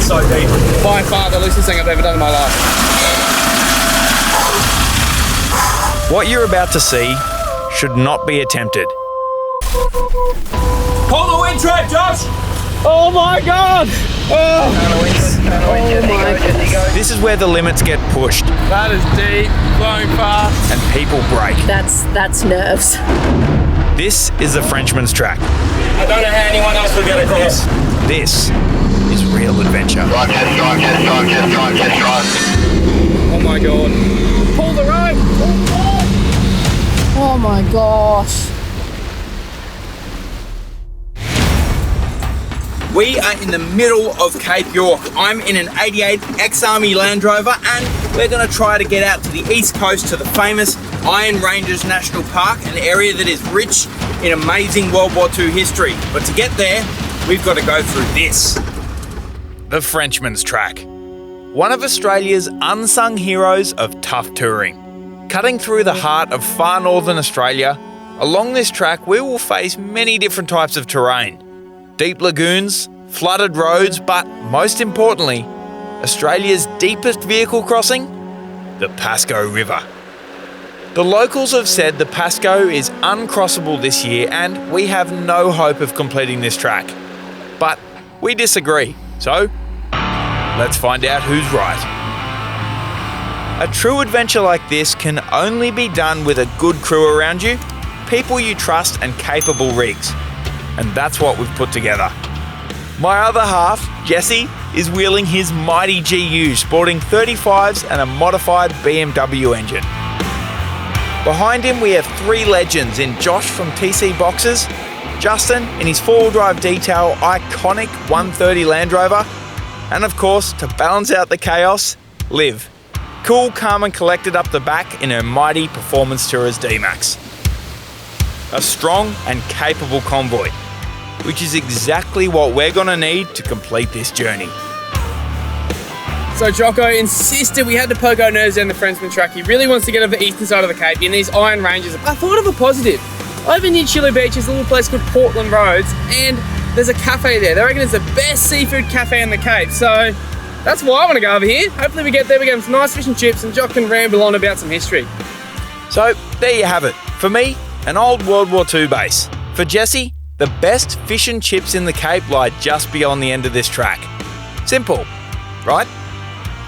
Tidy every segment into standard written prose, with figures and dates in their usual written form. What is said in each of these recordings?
so deep. By far the loosest thing I've ever done in my life. What you're about to see should not be attempted. Pull the wind trap, Josh! Oh my God! Oh my. This is where the limits get pushed. That is deep, blowing fast. And people break. That's nerves. This is the Frenchman's Track. I don't know how anyone else will get across. This is real adventure. Oh my God. Pull the rope! Oh my gosh. We are in the middle of Cape York. I'm in an 88 ex-Army Land Rover and we're going to try to get out to the east coast to the famous Iron Ranges National Park, an area that is rich in amazing World War II history. But to get there, we've got to go through this. The Frenchman's Track. One of Australia's unsung heroes of tough touring. Cutting through the heart of far northern Australia, along this track we will face many different types of terrain. Deep lagoons, flooded roads, but most importantly, Australia's deepest vehicle crossing, the Pascoe River. The locals have said the Pascoe is uncrossable this year and we have no hope of completing this track. But we disagree, so let's find out who's right. A true adventure like this can only be done with a good crew around you, people you trust and capable rigs. And that's what we've put together. My other half, Jesse, is wheeling his mighty GU sporting 35s and a modified BMW engine. Behind him we have three legends in Josh from T.C Boxes, Justin in his four-wheel drive detail iconic 130 Land Rover, and of course, to balance out the chaos, Liv. Cool, calm and collected up the back in her mighty Performance Tourers D-Max. A strong and capable convoy, which is exactly what we're going to need to complete this journey. So Jocko insisted we had to poke our nose down the Frenchman's Track. He really wants to get over the eastern side of the Cape in these Iron Ranges. I thought of a positive. Over near Chilli Beach is a little place called Portland Roads and there's a cafe there. They reckon it's the best seafood cafe in the Cape. So that's why I want to go over here. Hopefully we get there, we get some nice fish and chips and Jock can ramble on about some history. So there you have it. For me, an old World War II base. For Jesse, the best fish and chips in the Cape lie just beyond the end of this track. Simple, right?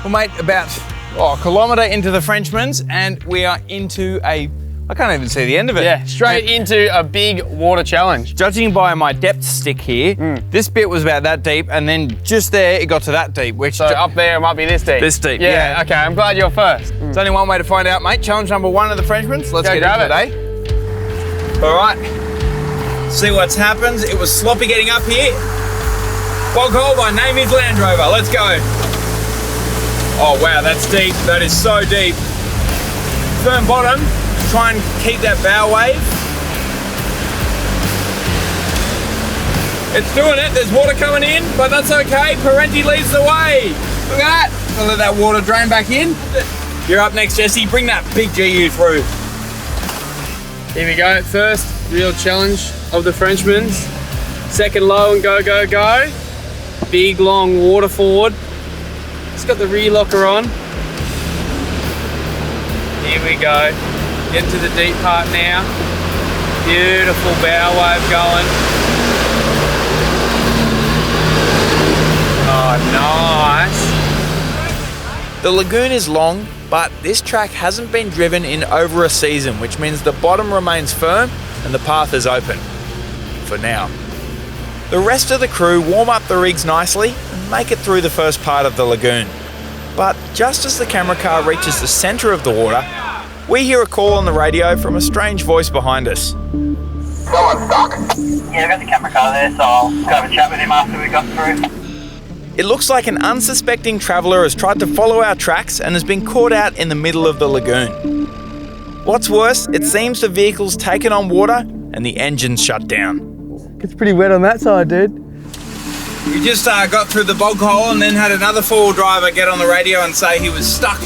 Well mate, about a kilometre into the Frenchman's and we are into I can't even see the end of it. Yeah, straight into a big water challenge. Judging by my depth stick here, this bit was about that deep and then just there it got to that deep. Which so up there it might be this deep. This deep, yeah. Okay, I'm glad you're first. There's only one way to find out, mate. Challenge number 1 of the Frenchman's. Let's get into it, eh? All right. See what's happened. It was sloppy getting up here. Bog hole by name is Land Rover. Let's go. Oh wow, that's deep. That is so deep. Firm bottom. Try and keep that bow wave. It's doing it. There's water coming in, but that's okay. Perentie leads the way. Look at that. I'll let that water drain back in. You're up next, Jesse. Bring that big GU through. Here we go. First real challenge of the Frenchman's. Second low and go, go, go. Big long water forward. It's got the rear locker on. Here we go. Get to the deep part now. Beautiful bow wave going. Oh, nice. The lagoon is long, but this track hasn't been driven in over a season, which means the bottom remains firm and the path is open. For now. The rest of the crew warm up the rigs nicely and make it through the first part of the lagoon. But just as the camera car reaches the centre of the water, we hear a call on the radio from a strange voice behind us. Someone's stuck. Yeah, I got the camera car there, so I'll go have a chat with him after we got through. It looks like an unsuspecting traveller has tried to follow our tracks and has been caught out in the middle of the lagoon. What's worse, it seems the vehicle's taken on water and the engine's shut down. It's pretty wet on that side, dude. We just got through the bog hole and then had another four-wheel driver get on the radio and say he was stuck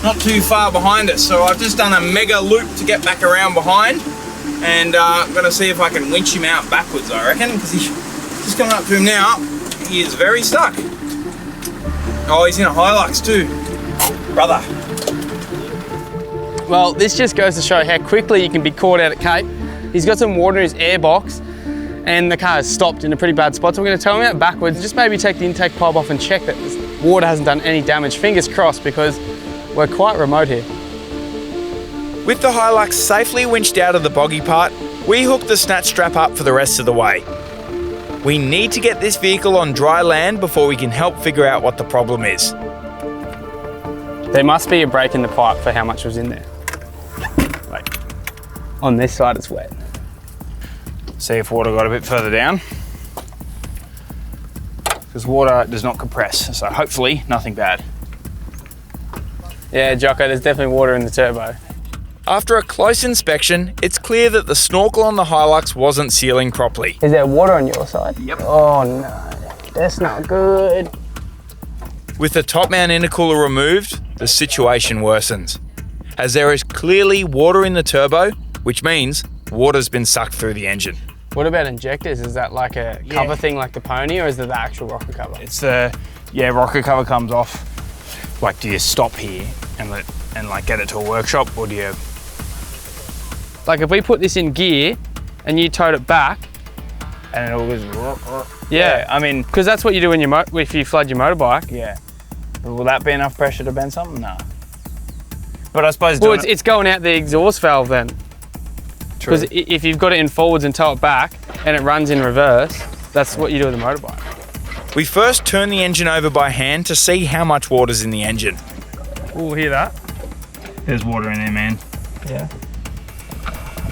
not too far behind us. So I've just done a mega loop to get back around behind and I'm going to see if I can winch him out backwards, I reckon, because he's just coming up to him now. He is very stuck. Oh, he's in a HiLux too. Brother. Well, this just goes to show how quickly you can be caught out at Cape. He's got some water in his air box and the car has stopped in a pretty bad spot. So we're going to tow him out backwards, just maybe take the intake pipe off and check that the water hasn't done any damage. Fingers crossed, because we're quite remote here. With the HiLux safely winched out of the boggy part, we hook the snatch strap up for the rest of the way. We need to get this vehicle on dry land before we can help figure out what the problem is. There must be a break in the pipe for how much was in there. Like, on this side it's wet. See if water got a bit further down. Because water does not compress, so hopefully nothing bad. Yeah, Jocko, there's definitely water in the turbo. After a close inspection, it's clear that the snorkel on the HiLux wasn't sealing properly. Is there water on your side? Yep. Oh no, that's not good. With the top mount intercooler removed, the situation worsens, as there is clearly water in the turbo, which means water's been sucked through the engine. What about injectors? Is that like a cover thing like the Pony, or is it the actual rocker cover? It's the, rocker cover comes off. Like, do you stop here and like get it to a workshop, or do you? Like if we put this in gear and you towed it back, And it all goes. yeah, I mean, because that's what you do when if you flood your motorbike. Yeah. Will that be enough pressure to bend something? No. But I suppose. Well, it's going out the exhaust valve then. Because if you've got it in forwards and tow it back and it runs in reverse, that's what you do with a motorbike. We first turn the engine over by hand to see how much water's in the engine. Oh, hear that? There's water in there, man. Yeah.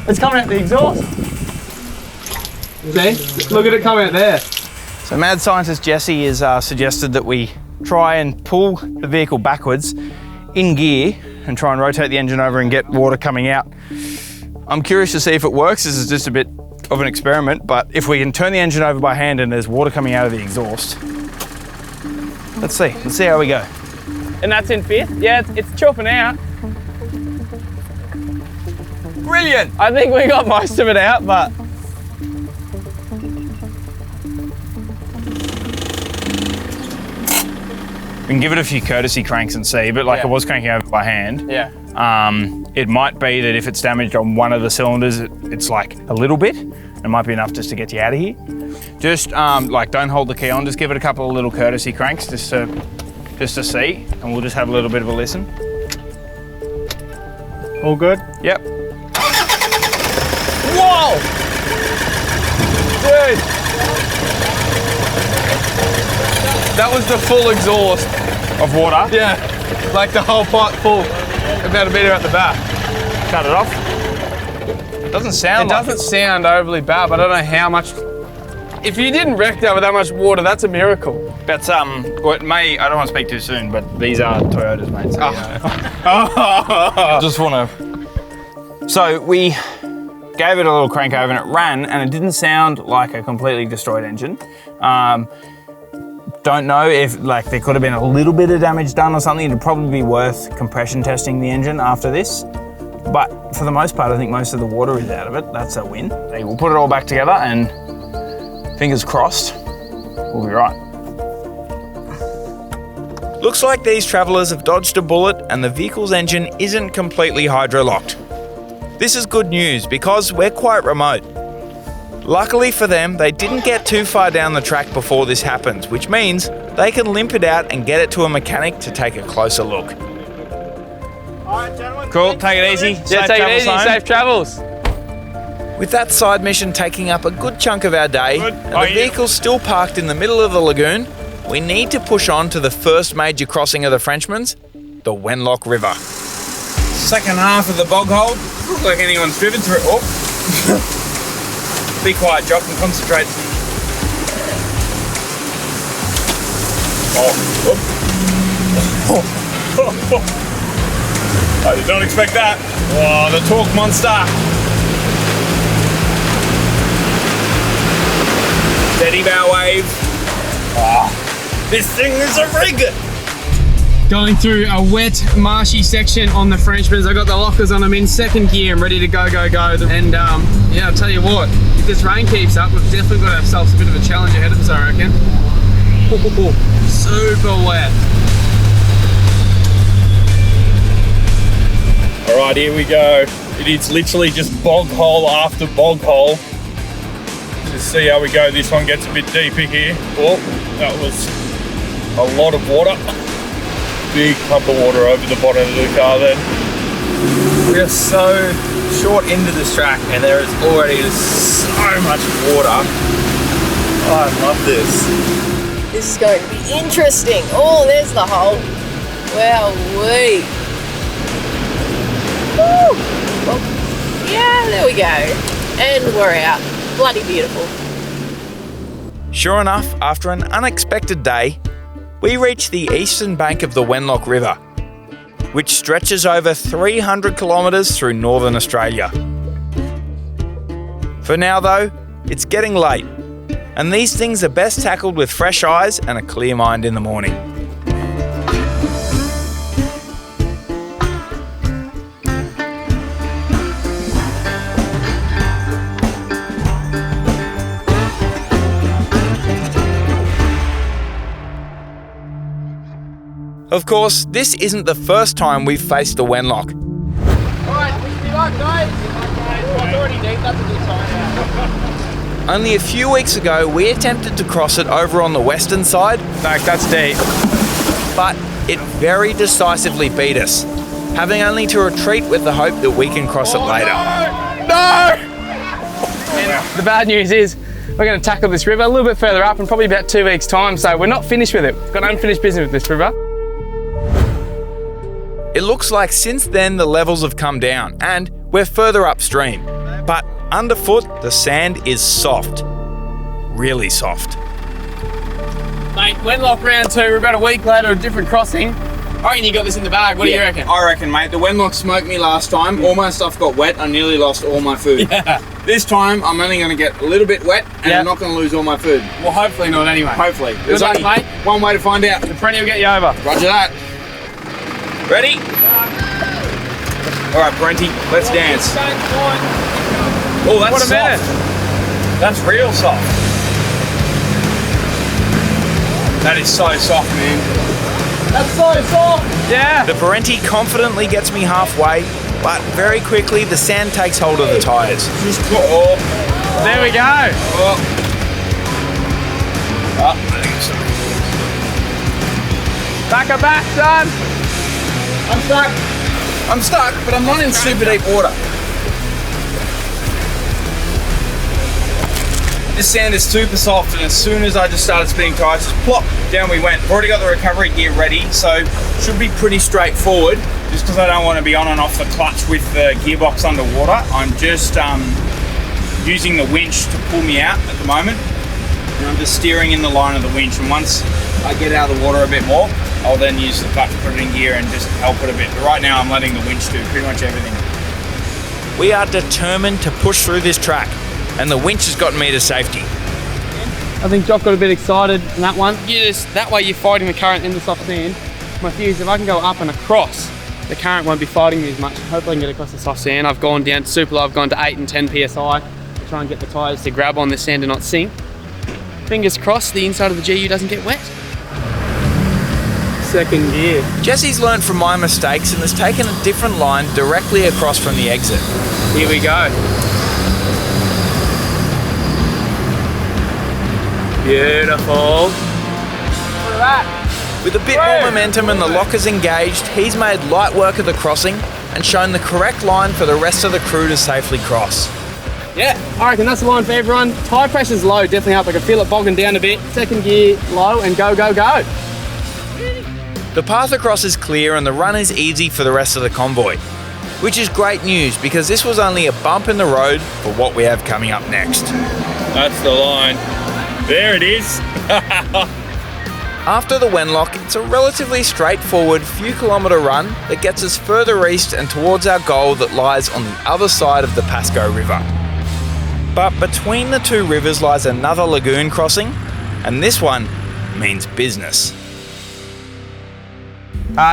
It's coming out the exhaust. See? Look at it coming out there. So mad scientist Jesse has suggested that we try and pull the vehicle backwards in gear and try and rotate the engine over and get water coming out. I'm curious to see if it works. This is just a bit of an experiment, but if we can turn the engine over by hand and there's water coming out of the exhaust, let's see how we go. And that's in fifth? Yeah, it's chopping out. Brilliant! I think we got most of it out, but we can give it a few courtesy cranks and see, but like it was cranking over by hand. Yeah. It might be that if it's damaged on one of the cylinders, it's like a little bit. It might be enough just to get you out of here. Just like don't hold the key on, just give it a couple of little courtesy cranks just to see, and we'll just have a little bit of a listen. all good? Yep. Whoa! Dude! That was the full exhaust. Of water. Yeah, like the whole pipe full. About a metre at the back. Cut it off. Doesn't sound It like doesn't sound overly bad, but I don't know how much. If you didn't wreck that with that much water, that's a miracle. That's well, it may. I don't want to speak too soon, but these are Toyotas, mate. So, just want to. So we gave it a little crank over and it ran, and it didn't sound like a completely destroyed engine. Don't know if like there could have been a little bit of damage done or something. It'd probably be worth compression testing the engine after this. But for the most part, I think most of the water is out of it. That's a win. We'll put it all back together and fingers crossed, we'll be right. Looks like these travellers have dodged a bullet and the vehicle's engine isn't completely hydro-locked. This is good news because we're quite remote. Luckily for them, they didn't get too far down the track before this happens, which means they can limp it out and get it to a mechanic to take a closer look. Alright, gentlemen. Cool, take it easy. Yeah, take it easy, safe travels. With that side mission taking up a good chunk of our day, and the vehicle's still parked in the middle of the lagoon, we need to push on to the first major crossing of the Frenchmans, the Wenlock River. Second half of the bog hole. Looks like anyone's driven through it. Oh. Be quiet, Jock, and concentrate. I did not expect that. Oh, the torque monster. Steady bow wave. Oh, this thing is a rig. Going through a wet, marshy section on the Frenchmans. I got the lockers on them in second gear and ready to go. And yeah, I'll tell you what, if this rain keeps up, we've definitely got ourselves a bit of a challenge ahead of us, I reckon. Super wet. All right, here we go. It is literally just bog hole after bog hole. Let's see how we go. This one gets a bit deeper here. Oh, that was a lot of water. Big pump of water over the bottom of the car then. We are so short into this track and there is already so much water. Oh, I love this. This is going to be interesting. Oh, there's the hole. Wow-wee. Woo! Well, yeah, there we go. And we're out. Bloody beautiful. Sure enough, after an unexpected day, we reached the eastern bank of the Wenlock River, which stretches over 300 kilometres through northern Australia. For now though, it's getting late, and these things are best tackled with fresh eyes and a clear mind in the morning. Of course, this isn't the first time we've faced the Wenlock. Alright, wish me luck, guys. It's already deep, that's a good sign. Only a few weeks ago, we attempted to cross it over on the western side. In fact, that's deep. But it very decisively beat us, having only to retreat with the hope that we can cross it later. No! And the bad news is, we're going to tackle this river a little bit further up in probably about 2 weeks' time, so we're not finished with it. We've got unfinished business with this river. It looks like since then the levels have come down and we're further upstream. But underfoot, the sand is soft. Really soft. Mate, Wenlock round 2, we're about a week later, a different crossing. I reckon you got this in the bag, what do you reckon? I reckon, mate. The Wenlock smoked me last time. All my stuff got wet. I nearly lost all my food. Yeah. This time, I'm only going to get a little bit wet and I'm not going to lose all my food. Well, hopefully not anyway. Hopefully. Good There's luck, only mate. one way to find out. The Perentie will get you over. Roger that. Ready? All right, Perentie, let's dance. Oh, that's What a soft. minute. That's real soft. That is so soft, man. That's so soft. Yeah. The Perentie confidently gets me halfway, but very quickly the sand takes hold of the tyres. Just There we go. I think it's Back her back, son. I'm stuck. I'm stuck, but I'm not in super deep water. This sand is super soft, and as soon as I just started spinning tyres, just plop, down we went. I've already got the recovery gear ready, so should be pretty straightforward. Just because I don't want to be on and off the clutch with the gearbox underwater, I'm just using the winch to pull me out at the moment. And I'm just steering in the line of the winch, and once I get out of the water a bit more, I'll then use the clutch to put it in gear and just help it a bit. But right now I'm letting the winch do pretty much everything. We are determined to push through this track, and the winch has gotten me to safety. I think Jock got a bit excited in that one. That way you're fighting the current in the soft sand. My fear is if I can go up and across, the current won't be fighting me as much. Hopefully I can get across the soft sand. I've gone down super low, I've gone to 8 and 10 PSI to try and get the tyres to grab on the sand and not sink. Fingers crossed the inside of the GU doesn't get wet. Second gear. Jesse's learned from my mistakes and has taken a different line directly across from the exit. Here we go. Beautiful. Look at that. With a bit more momentum and the lockers engaged, he's made light work of the crossing and shown the correct line for the rest of the crew to safely cross. Yeah, I reckon that's the line for everyone. Tyre pressure's low, definitely helps. I can feel it bogging down a bit. Second gear low and go, go, go. The path across is clear and the run is easy for the rest of the convoy, which is great news because this was only a bump in the road for what we have coming up next. That's the line. There it is. After the Wenlock, it's a relatively straightforward few kilometre run that gets us further east and towards our goal that lies on the other side of the Pascoe River. But between the two rivers lies another lagoon crossing, and this one means business.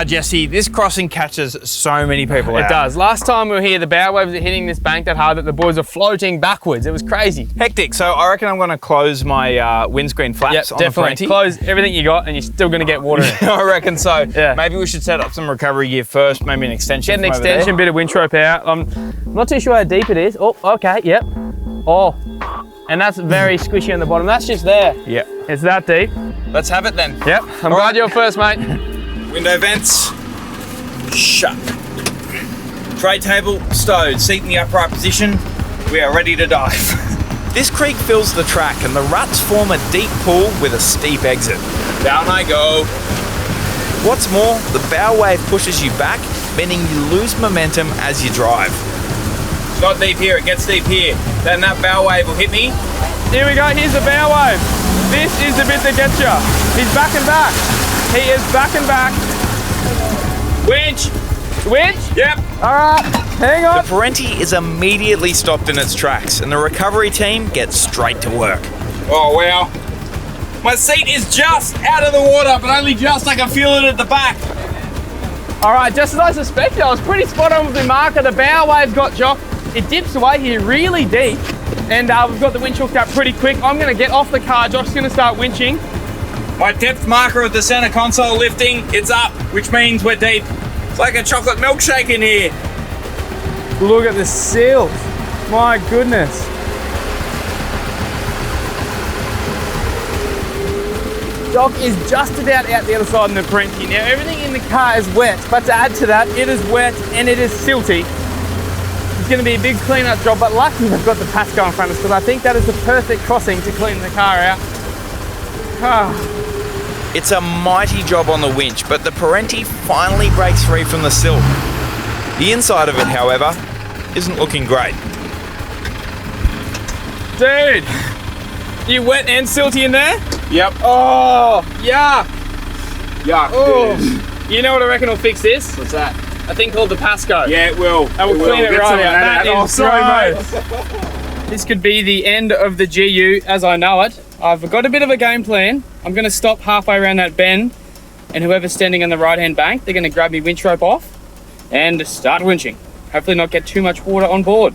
Jesse, this crossing catches so many people out. It does. Last time we were here, the bow waves are hitting this bank that hard that the boys are floating backwards. It was crazy. Hectic. So I reckon I'm going to close my windscreen flaps on definitely. the Perentie. Close everything you got and you're still going to get water in it. I reckon so. Yeah. Maybe we should set up some recovery gear first, maybe an extension. Get an from over there. extension, bit of winch rope out. I'm not too sure how deep it is. Oh, okay, yep. Oh, and that's very squishy on the bottom. That's just there. Yeah. It's that deep. Let's have it then. Yep, I'm glad you're first, mate. Window vents shut. Tray table stowed. Seat in the upright position. We are ready to dive. This creek fills the track and the ruts form a deep pool with a steep exit. Down I go. What's more, the bow wave pushes you back, meaning you lose momentum as you drive. It's not deep here, it gets deep here. Then that bow wave will hit me. Here we go, here's the bow wave. This is the bit that gets you. He's back and back. He is back and back. Winch! Winch? Yep. All right, hang on. The Perentie is immediately stopped in its tracks and the recovery team gets straight to work. Oh wow. My seat is just out of the water, but only just. I can feel it at the back. All right, just as I suspected, I was pretty spot on with the marker. The bow wave got Jock. It dips away here really deep, and we've got the winch hooked up pretty quick. I'm gonna get off the car. Josh's gonna start winching. My depth marker at the center console lifting, it's up, which means we're deep. It's like a chocolate milkshake in here. Look at the silt. My goodness. Jock is just about out the other side in the Perentie. Now everything in the car is wet, but to add to that, it is wet and it is silty. It's going to be a big clean-up job, but luckily we've got the Pascoe in front of us because I think that is the perfect crossing to clean the car out. It's a mighty job on the winch, but the Perentie finally breaks free from the silt. The inside of it, however, isn't looking great. Dude, you wet and silty in there? Yep. Oh, yeah. Yuck. Oh. You know what I reckon will fix this? What's that? A thing called the Pascoe. Yeah, it will. And we'll clean it right out. That is sorry, gross. This could be the end of the GU as I know it. I've got a bit of a game plan. I'm going to stop halfway around that bend, and whoever's standing on the right-hand bank, they're going to grab me winch rope off and start winching. Hopefully not get too much water on board.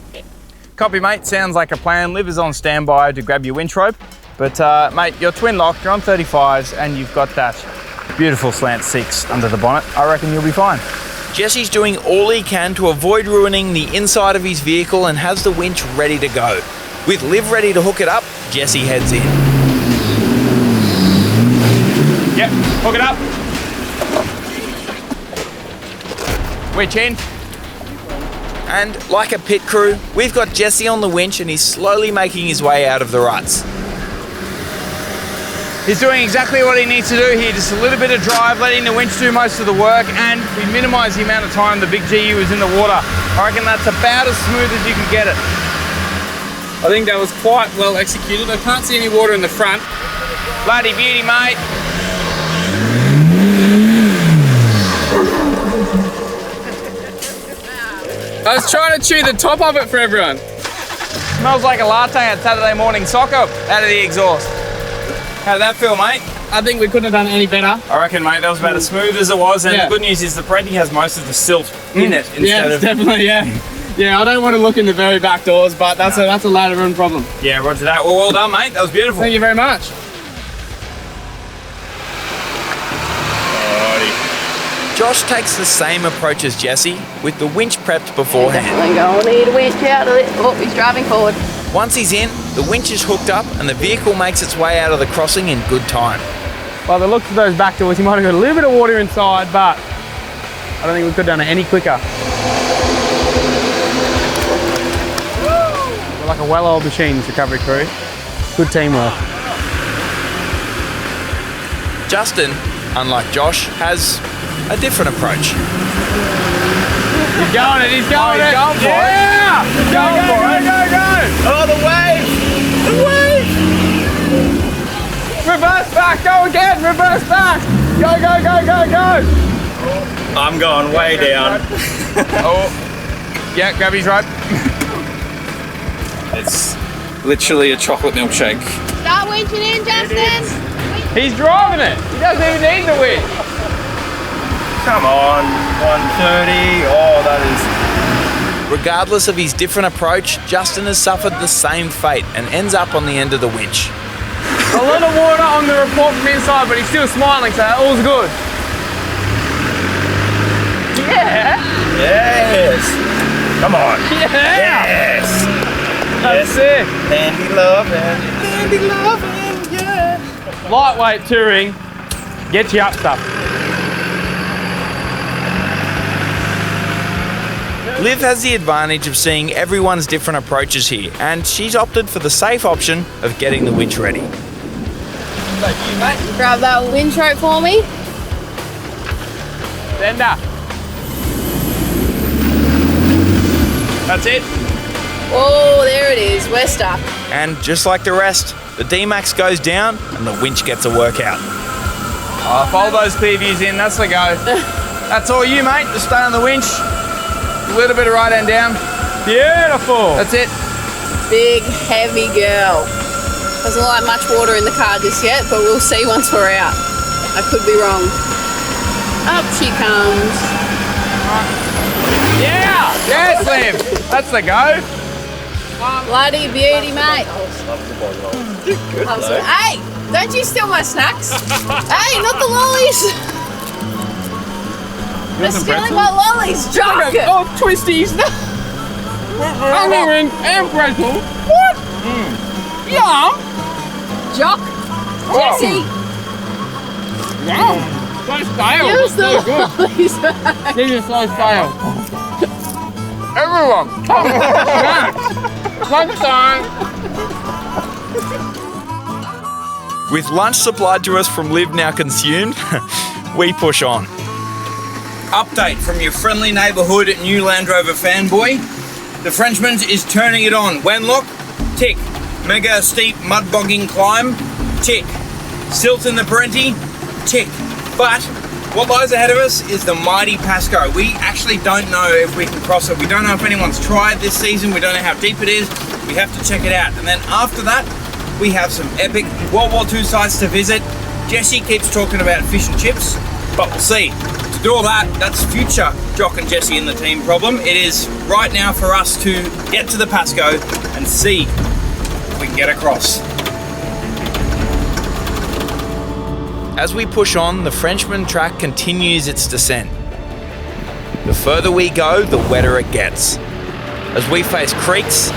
Copy, mate. Sounds like a plan. Liv is on standby to grab your winch rope. But, mate, you're twin locked, you're on 35s, and you've got that beautiful slant 6 under the bonnet. I reckon you'll be fine. Jesse's doing all he can to avoid ruining the inside of his vehicle and has the winch ready to go. With Liv ready to hook it up, Jesse heads in. Yep, hook it up. Winch in. And like a pit crew, we've got Jesse on the winch and he's slowly making his way out of the ruts. He's doing exactly what he needs to do here, just a little bit of drive, letting the winch do most of the work, and we minimise the amount of time the big GU is in the water. I reckon that's about as smooth as you can get it. I think that was quite well executed. I can't see any water in the front. Bloody beauty, mate. I was trying to chew the top of it for everyone. Smells like a latte at Saturday morning soccer out of the exhaust. How did that feel, mate? I think we couldn't have done it any better. I reckon, mate, that was about as smooth as it was, and the good news is the Perentie has most of the silt in it instead of... definitely, yeah. Yeah, I don't want to look in the very back doors, but that's a ladder run problem. Yeah, roger that. Well done, mate. That was beautiful. Thank you very much. Alrighty. Josh takes the same approach as Jesse, with the winch prepped beforehand. Definitely going to need a winch out of it. Oh, he's driving forward. Once he's in, the winch is hooked up and the vehicle makes its way out of the crossing in good time. By the looks of those back doors, you might have got a little bit of water inside, but I don't think we could have done it any quicker. We're like a well-oiled machine, this recovery crew. Good teamwork. Justin, unlike Josh, has a different approach. He's going it, he's going it. He's going for it. Yeah! Go. Oh, the wave! The wave! Reverse back, go again, reverse back. Go. I'm going way down. Oh, yeah, grab his rope. It's literally a chocolate milkshake. Start winching in, Justin. He's driving it. He doesn't even need the winch. Come on, 130. Oh, that is... Regardless of his different approach, Justin has suffered the same fate and ends up on the end of the winch. A lot of water on the report from inside, but he's still smiling, so all's good. Yeah. Yes. Come on. Yeah. Yes. That's sick. Handy loving. Handy loving, yeah. Lightweight touring gets you up stuff. Liv has the advantage of seeing everyone's different approaches here, and she's opted for the safe option of getting the winch ready. Grab that winch rope for me. Sender. That's it. Oh, there it is. We're stuck. And just like the rest, the D-Max goes down and the winch gets a workout. Oh, fold those clear views in, that's the go. That's all you, mate. Just stay on the winch. A little bit of right hand down. Beautiful. That's it. Big, heavy girl. Doesn't like much water in the car just yet, but we'll see once we're out. I could be wrong. Up she comes. Yeah. Yes, Liv. That's the go. Bloody beauty, mate. Hey, don't you steal my snacks. Hey, not the lollies. They're stealing my lollies, Jock. Oh, twisties. Onion and pretzel. What? Yum. Jock. Jesse. Yum. So stale. Use the lollies. This is so stale. Everyone. Lunchtime. With lunch supplied to us from Liv now consumed, we push on. Update from your friendly neighbourhood new Land Rover fanboy. The Frenchmans is turning it on. Wenlock, tick. Mega steep mud bogging climb, tick. Silt in the Perentie, tick. But what lies ahead of us is the mighty Pascoe. We actually don't know if we can cross it. We don't know if anyone's tried this season. We don't know how deep it is. We have to check it out. And then after that, we have some epic World War II sites to visit. Jesse keeps talking about fish and chips, but we'll see. To do all that, that's future Jock and Jesse in the team problem. It is right now for us to get to the Pascoe and see if we can get across. As we push on, the Frenchmans Track continues its descent. The further we go, the wetter it gets, as we face creeks,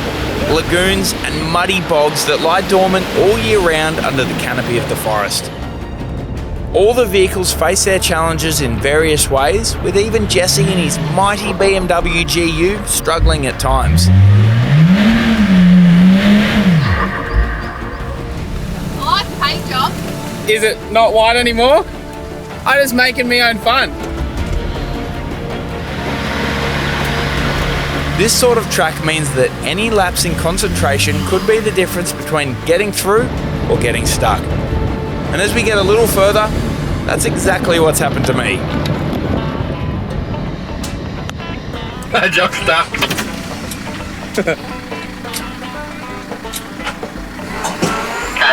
lagoons and muddy bogs that lie dormant all year round under the canopy of the forest. All the vehicles face their challenges in various ways, with even Jesse in his mighty BMW GU struggling at times. I like the paint job. Is it not white anymore? I'm just making me own fun. This sort of track means that any lapse in concentration could be the difference between getting through or getting stuck. And as we get a little further, that's exactly what's happened to me. Jock's stuck.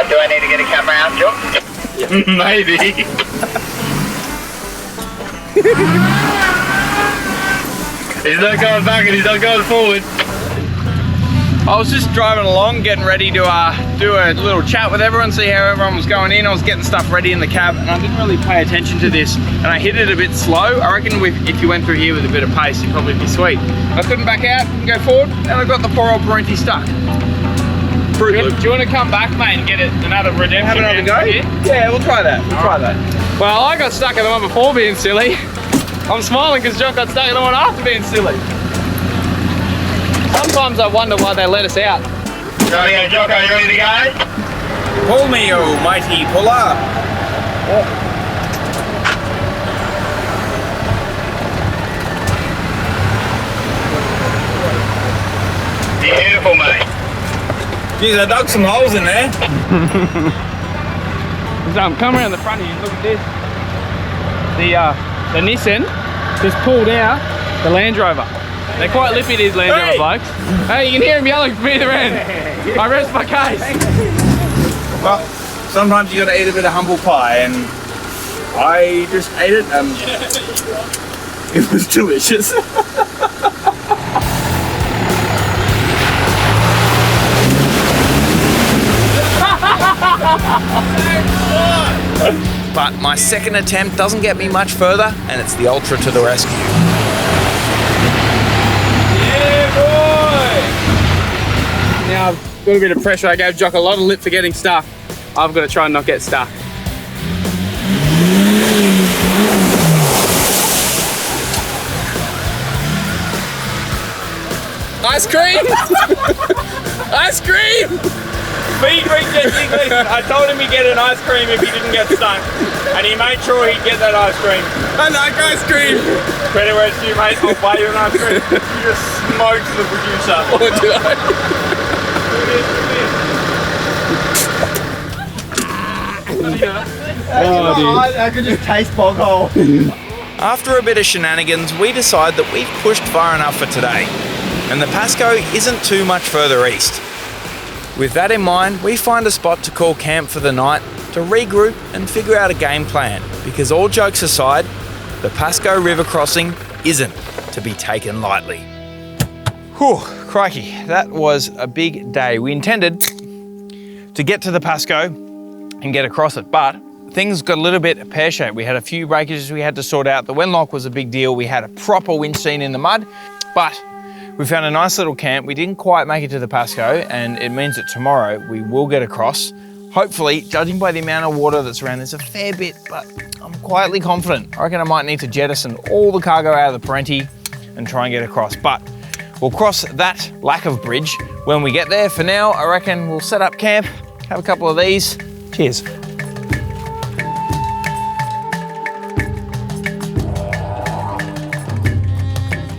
Do I need to get a camera out, Jock? Maybe. He's not going back and he's not going forward. I was just driving along, getting ready to do a little chat with everyone, see how everyone was going in. I was getting stuff ready in the cab, and I didn't really pay attention to this, and I hit it a bit slow. I reckon if you went through here with a bit of pace, it'd probably be sweet. I couldn't back out and go forward, and I got the poor old Perentie stuck. Do you want to come back, mate, and get another redemption? Have another go? Yeah, we'll try that. We'll try that. Well, I got stuck in the one before being silly. I'm smiling because Jock got stuck in the one after being silly. Sometimes I wonder why they let us out. Right, Jock, are you ready to go? Pull me, oh mighty puller. Beautiful, mate. Geez, I dug some holes in there. So come around the front of you, look at this. The Nissan just pulled out the Land Rover. They're quite lippy, these Land Rover blokes. Hey, you can hear him yelling from either end. I rest my case. Well, sometimes you gotta eat a bit of humble pie, and I just ate it and it was delicious. But my second attempt doesn't get me much further, and it's the Ultra to the rescue. Yeah, boy! Now I've got a bit of pressure. I gave Jock a lot of lip for getting stuck. I've got to try and not get stuck. Ice cream! Ice cream! Feed ring Jesse Gleeson. I told him he'd get an ice cream if he didn't get stuck. And he made sure he'd get that ice cream. I like ice cream! Credit where it's due, mate. I'll buy you an ice cream. You just smoked the producer. Oh, did I? I could just taste bog hole. After a bit of shenanigans, we decide that we've pushed far enough for today, and the Pascoe isn't too much further east. With that in mind, we find a spot to call camp for the night to regroup and figure out a game plan, because all jokes aside, the Pascoe River crossing isn't to be taken lightly. Whew, crikey, that was a big day. We intended to get to the Pascoe and get across it, but things got a little bit pear-shaped. We had a few breakages we had to sort out. The Wenlock was a big deal. We had a proper winch scene in the mud, but we found a nice little camp. We didn't quite make it to the Pascoe, and it means that tomorrow we will get across. Hopefully, judging by the amount of water that's around, there's a fair bit, but I'm quietly confident. I reckon I might need to jettison all the cargo out of the Perentie and try and get across, but we'll cross that lack of bridge when we get there. For now, I reckon we'll set up camp, have a couple of these. Cheers.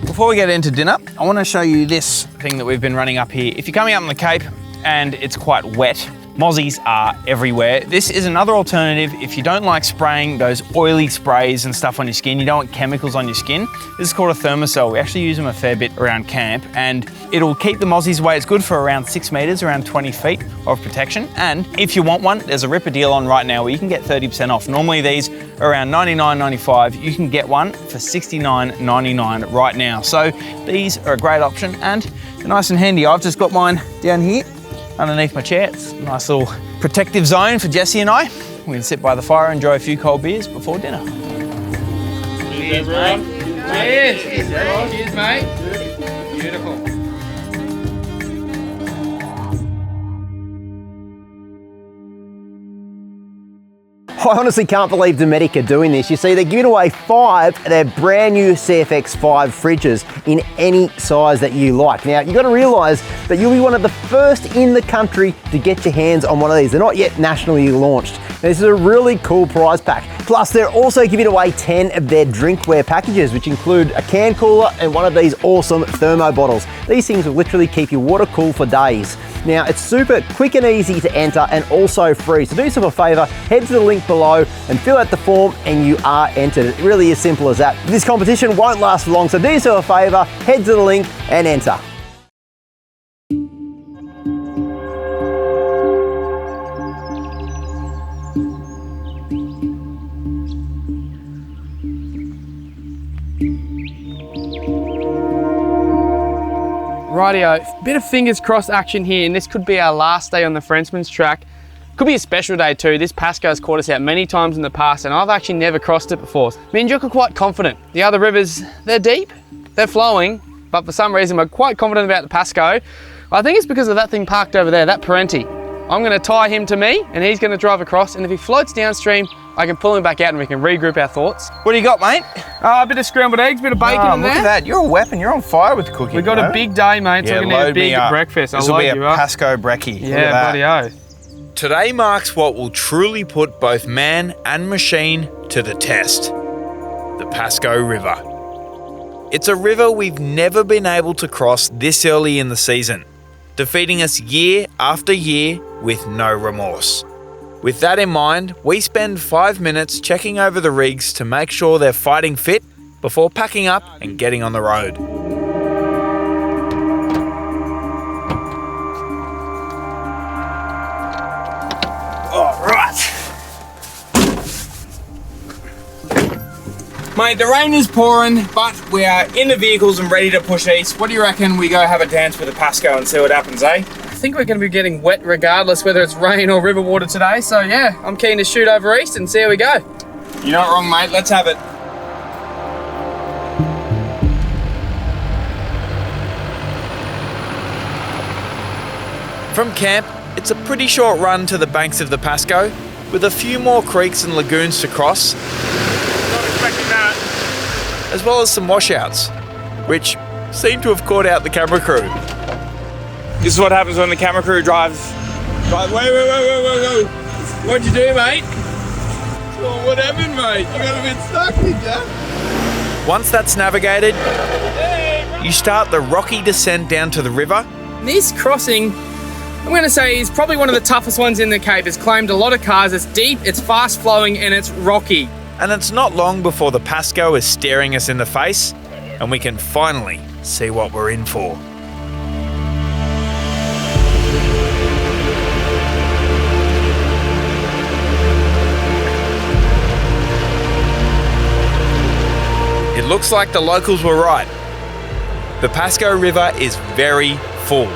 Before we get into dinner, I want to show you this thing that we've been running up here. If you're coming up on the Cape and it's quite wet, mozzies are everywhere. This is another alternative if you don't like spraying those oily sprays and stuff on your skin, you don't want chemicals on your skin. This is called a thermocell. We actually use them a fair bit around camp, and it'll keep the mozzies away. It's good for around 6 meters, around 20 feet of protection. And if you want one, there's a ripper deal on right now where you can get 30% off. Normally these are around $99.95. You can get one for $69.99 right now. So these are a great option and they're nice and handy. I've just got mine down here underneath my chair. It's a nice little protective zone for Jesse and I. We can sit by the fire and enjoy a few cold beers before dinner. Cheers, everyone. Cheers. Cheers, mate. Beautiful. I honestly can't believe Dometic are doing this. You see, they're giving away 5 of their brand new CFX5 fridges in any size that you like. Now, you've got to realise that you'll be one of the first in the country to get your hands on one of these. They're not yet nationally launched. Now, this is a really cool prize pack. Plus, they're also giving away 10 of their drinkware packages, which include a can cooler and one of these awesome thermo bottles. These things will literally keep your water cool for days. Now, it's super quick and easy to enter and also free. So do yourself a favour, head to the link below and fill out the form and you are entered. It really is simple as that. This competition won't last for long, so do yourself a favour, head to the link and enter. Rightio, bit of fingers crossed action here, and this could be our last day on the Frenchmans Track. Could be a special day too. This Pascoe's caught us out many times in the past and I've actually never crossed it before. Me and Jock are quite confident. The other rivers, they're deep, they're flowing, but for some reason we're quite confident about the Pascoe. I think it's because of that thing parked over there, that Perentie. I'm gonna tie him to me and he's gonna drive across, and if he floats downstream, I can pull him back out and we can regroup our thoughts. What do you got, mate? A bit of scrambled eggs, bit of bacon in there. Look at that, you're a weapon, you're on fire with cooking. We've got a big day, mate, so we're gonna have a big breakfast. This will be a Pascoe brekkie. Yeah, bloody oath. Today marks what will truly put both man and machine to the test. The Pascoe River. It's a river we've never been able to cross this early in the season, defeating us year after year with no remorse. With that in mind, we spend 5 minutes checking over the rigs to make sure they're fighting fit before packing up and getting on the road. Mate, the rain is pouring, but we are in the vehicles and ready to push east. What do you reckon we go have a dance with the Pascoe and see what happens, eh? I think we're going to be getting wet regardless whether it's rain or river water today. So yeah, I'm keen to shoot over east and see how we go. You're not wrong, mate. Let's have it. From camp, it's a pretty short run to the banks of the Pascoe, with a few more creeks and lagoons to cross, Not expecting that. as well as some washouts, which seem to have caught out the camera crew. This is what happens when the camera crew drives. Wait. What'd you do, mate? Oh, what happened, mate? You got a bit stuck, did ya? Once that's navigated, you start the rocky descent down to the river. This crossing, I'm going to say, is probably one of the toughest ones in the Cape. It's claimed a lot of cars. It's deep, it's fast flowing, and it's rocky. And it's not long before the Pascoe is staring us in the face, and we can finally see what we're in for. It looks like the locals were right. The Pascoe River is very full,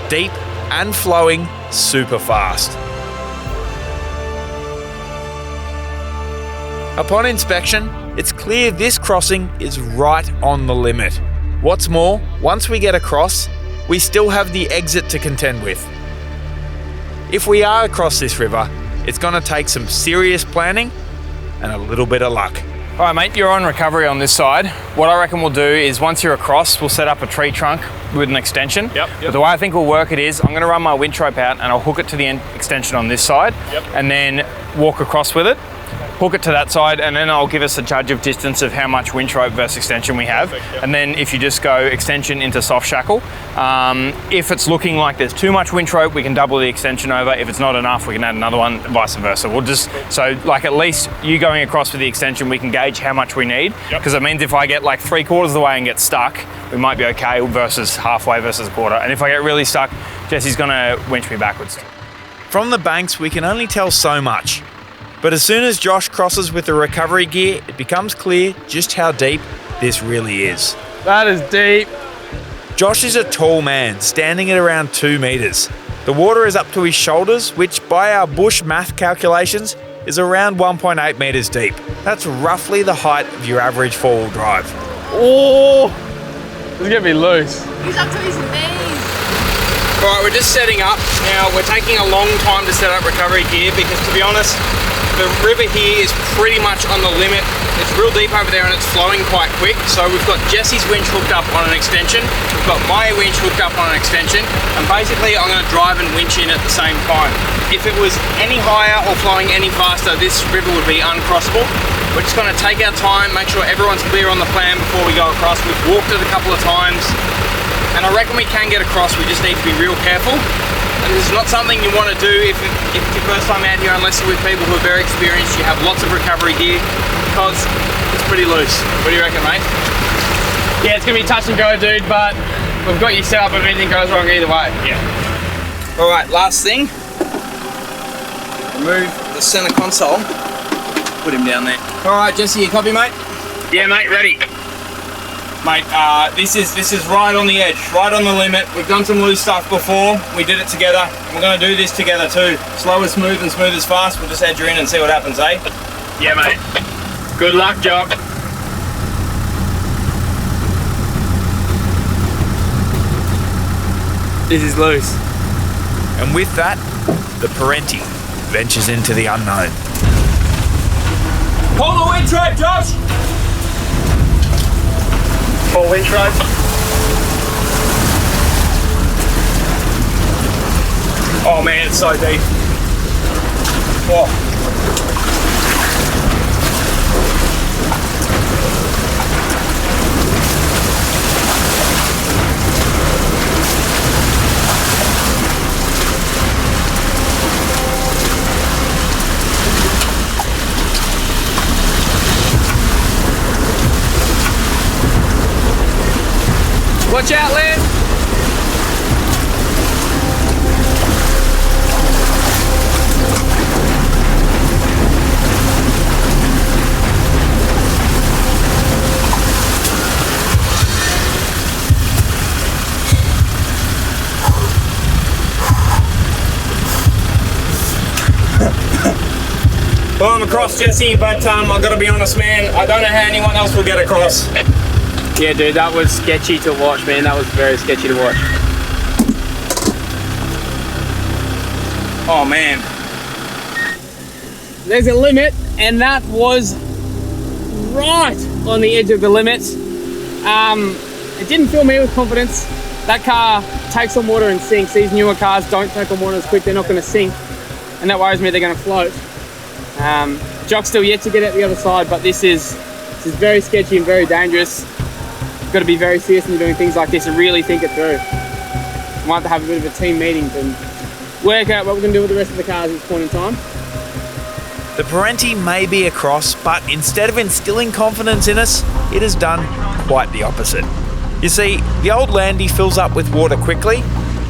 deep and flowing super fast. Upon inspection, it's clear this crossing is right on the limit. What's more, once we get across, we still have the exit to contend with. If we are across this river, it's going to take some serious planning and a little bit of luck. All right, mate, you're on recovery on this side. What I reckon we'll do is once you're across, we'll set up a tree trunk with an extension. Yep. But the way I think we'll work it is I'm going to run my winch rope out and I'll hook it to the end extension on this side. Yep. And then walk across with it, hook it to that side, and then I'll give us a judge of distance of how much winch rope versus extension we have. Perfect, yep. And then if you just go extension into soft shackle, if it's looking like there's too much winch rope, we can double the extension over. If it's not enough, we can add another one, vice versa. We'll just, so like at least you going across with the extension, we can gauge how much we need. Because it means if I get like 3/4 of the way and get stuck, we might be okay versus halfway versus a quarter. And if I get really stuck, Jesse's gonna winch me backwards. From the banks, we can only tell so much. But as soon as Josh crosses with the recovery gear, it becomes clear just how deep this really is. That is deep. Josh is a tall man, standing at around 2 metres. The water is up to his shoulders, which by our bush math calculations is around 1.8 metres deep. That's roughly the height of your average four-wheel drive. Oh, it's gonna be loose. He's up to his knees. Alright, we're just setting up. Now, we're taking a long time to set up recovery gear because, to be honest, the river here is pretty much on the limit. It's real deep over there and it's flowing quite quick. So we've got Jesse's winch hooked up on an extension. We've got my winch hooked up on an extension. And basically I'm going to drive and winch in at the same time. If it was any higher or flowing any faster, this river would be uncrossable. We're just going to take our time, make sure everyone's clear on the plan before we go across. We've walked it a couple of times. And I reckon we can get across, we just need to be real careful. And this is not something you want to do if it's your first time out here, unless you're with people who are very experienced. You have lots of recovery gear because it's pretty loose. What do you reckon, mate? Yeah, it's gonna be touch and go, dude, but we've got you set up if anything goes wrong either way. Yeah. All right, last thing. Remove the center console. Put him down there. All right, Jesse, you copy, mate? Yeah, mate, ready. Mate, this is right on the edge, right on the limit. We've done some loose stuff before. We did it together. We're going to do this together too. Slow is smooth and smooth is fast. We'll just edge her in and see what happens, eh? Yeah, mate. Good luck, Jock. This is loose. And with that, the Perentie ventures into the unknown. Pull the winch rope, Josh! Full winch rope. Oh man, it's so deep. Whoa. Watch out, Land. across, Jesse, but I've got to be honest, man, I don't know how anyone else will get across. Yeah, dude, that was sketchy to watch, man. That was very sketchy to watch. Oh, man. There's a limit, and that was right on the edge of the limit. It didn't fill me with confidence. That car takes on water and sinks. These newer cars don't take on water as quick. They're not going to sink, and that worries me. They're going to float. Jock's still yet to get out the other side, but this is very sketchy and very dangerous. Got to be very serious in doing things like this and really think it through. Might have to have a bit of a team meeting and work out what we're going to do with the rest of the cars at this point in time. The Perentie may be across, but instead of instilling confidence in us, it has done quite the opposite. You see, the old Landy fills up with water quickly,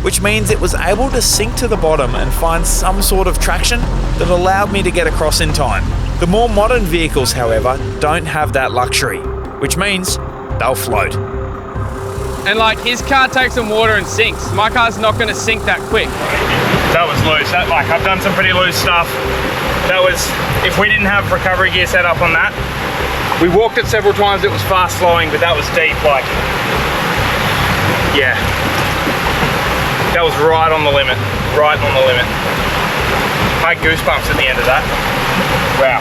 which means it was able to sink to the bottom and find some sort of traction that allowed me to get across in time. The more modern vehicles, however, don't have that luxury, which means they'll float. And like, his car takes some water and sinks. My car's not going to sink that quick. That was loose. I've done some pretty loose stuff. That was, if we didn't have recovery gear set up on that, we walked it several times, it was fast flowing, but that was deep, yeah. That was right on the limit, right on the limit. I had goosebumps at the end of that. Wow.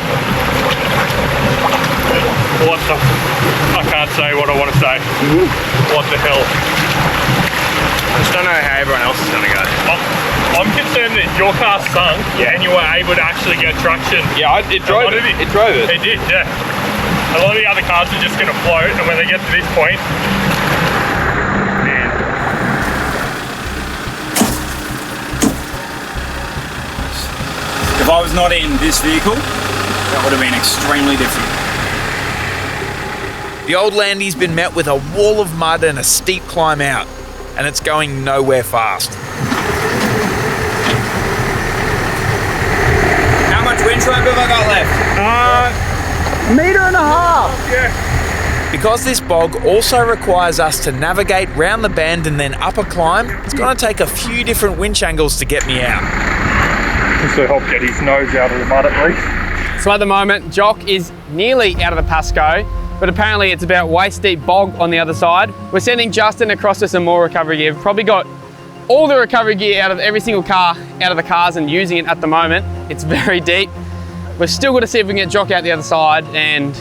What the, I can't say what I want to say. What the hell? I just don't know how everyone else is going to go. I'm concerned that your car sunk and you were able to actually get traction. Yeah, it drove it. It drove it. It did, yeah. A lot of the other cars are just going to float, and when they get to this point, man. If I was not in this vehicle, that would have been extremely different. The old Landy's been met with a wall of mud and a steep climb out, and it's going nowhere fast. How much winch rope have I got left? Metre and a half. Yeah. Because this bog also requires us to navigate round the bend and then up a climb, it's going to take a few different winch angles to get me out. Just to help get his nose out of the mud at least. So at the moment, Jock is nearly out of the Pascoe, but apparently it's about waist deep bog on the other side. We're sending Justin across to some more recovery gear. We've probably got all the recovery gear out of every single car, out of the cars, and using it at the moment. It's very deep. We're still going to see if we can get Jock out the other side, and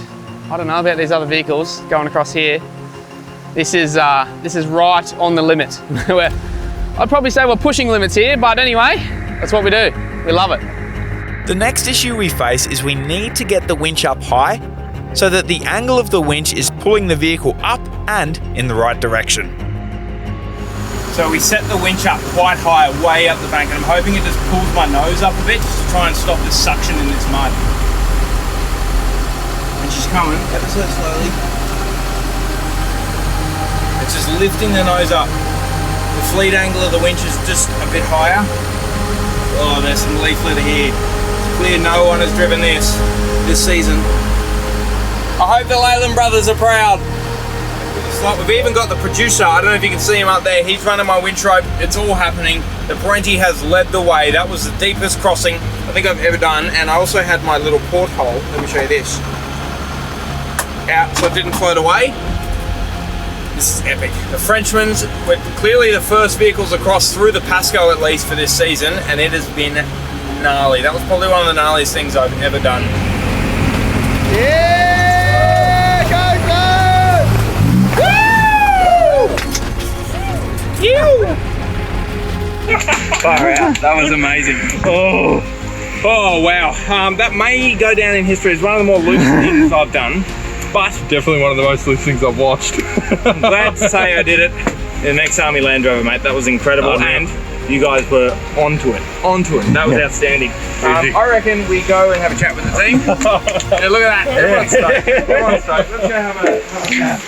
I don't know about these other vehicles going across here. This is right on the limit. I'd probably say we're pushing limits here, but anyway, that's what we do. We love it. The next issue we face is we need to get the winch up high so that the angle of the winch is pulling the vehicle up and in the right direction. So we set the winch up quite high, way up the bank, and I'm hoping it just pulls my nose up a bit just to try and stop this suction in this mud. And she's coming ever so slowly. It's just lifting the nose up. The fleet angle of the winch is just a bit higher. Oh, there's some leaf litter here. It's clear no one has driven this season. I hope the Leyland brothers are proud. We've even got the producer, I don't know if you can see him up there, he's running my winch rope, it's all happening. The Perentie has led the way. That was the deepest crossing I think I've ever done, and I also had my little porthole, let me show you this, out so it didn't float away. This is epic. The Frenchmans were clearly the first vehicles across through the Pascoe at least for this season, and it has been gnarly. That was probably one of the gnarliest things I've ever done. Yeah, go, go! Far out. That was amazing. Oh wow. That may go down in history as one of the more loose things I've done, but Definitely one of the most loose things I've watched. I'm glad to say I did it. The next Army Land Rover, mate. That was incredible, and you guys were onto it. That was outstanding. I reckon we go and have a chat with the team. Yeah, look at that. Everyone's stoked. Everyone's stoked. Let's go have a chat.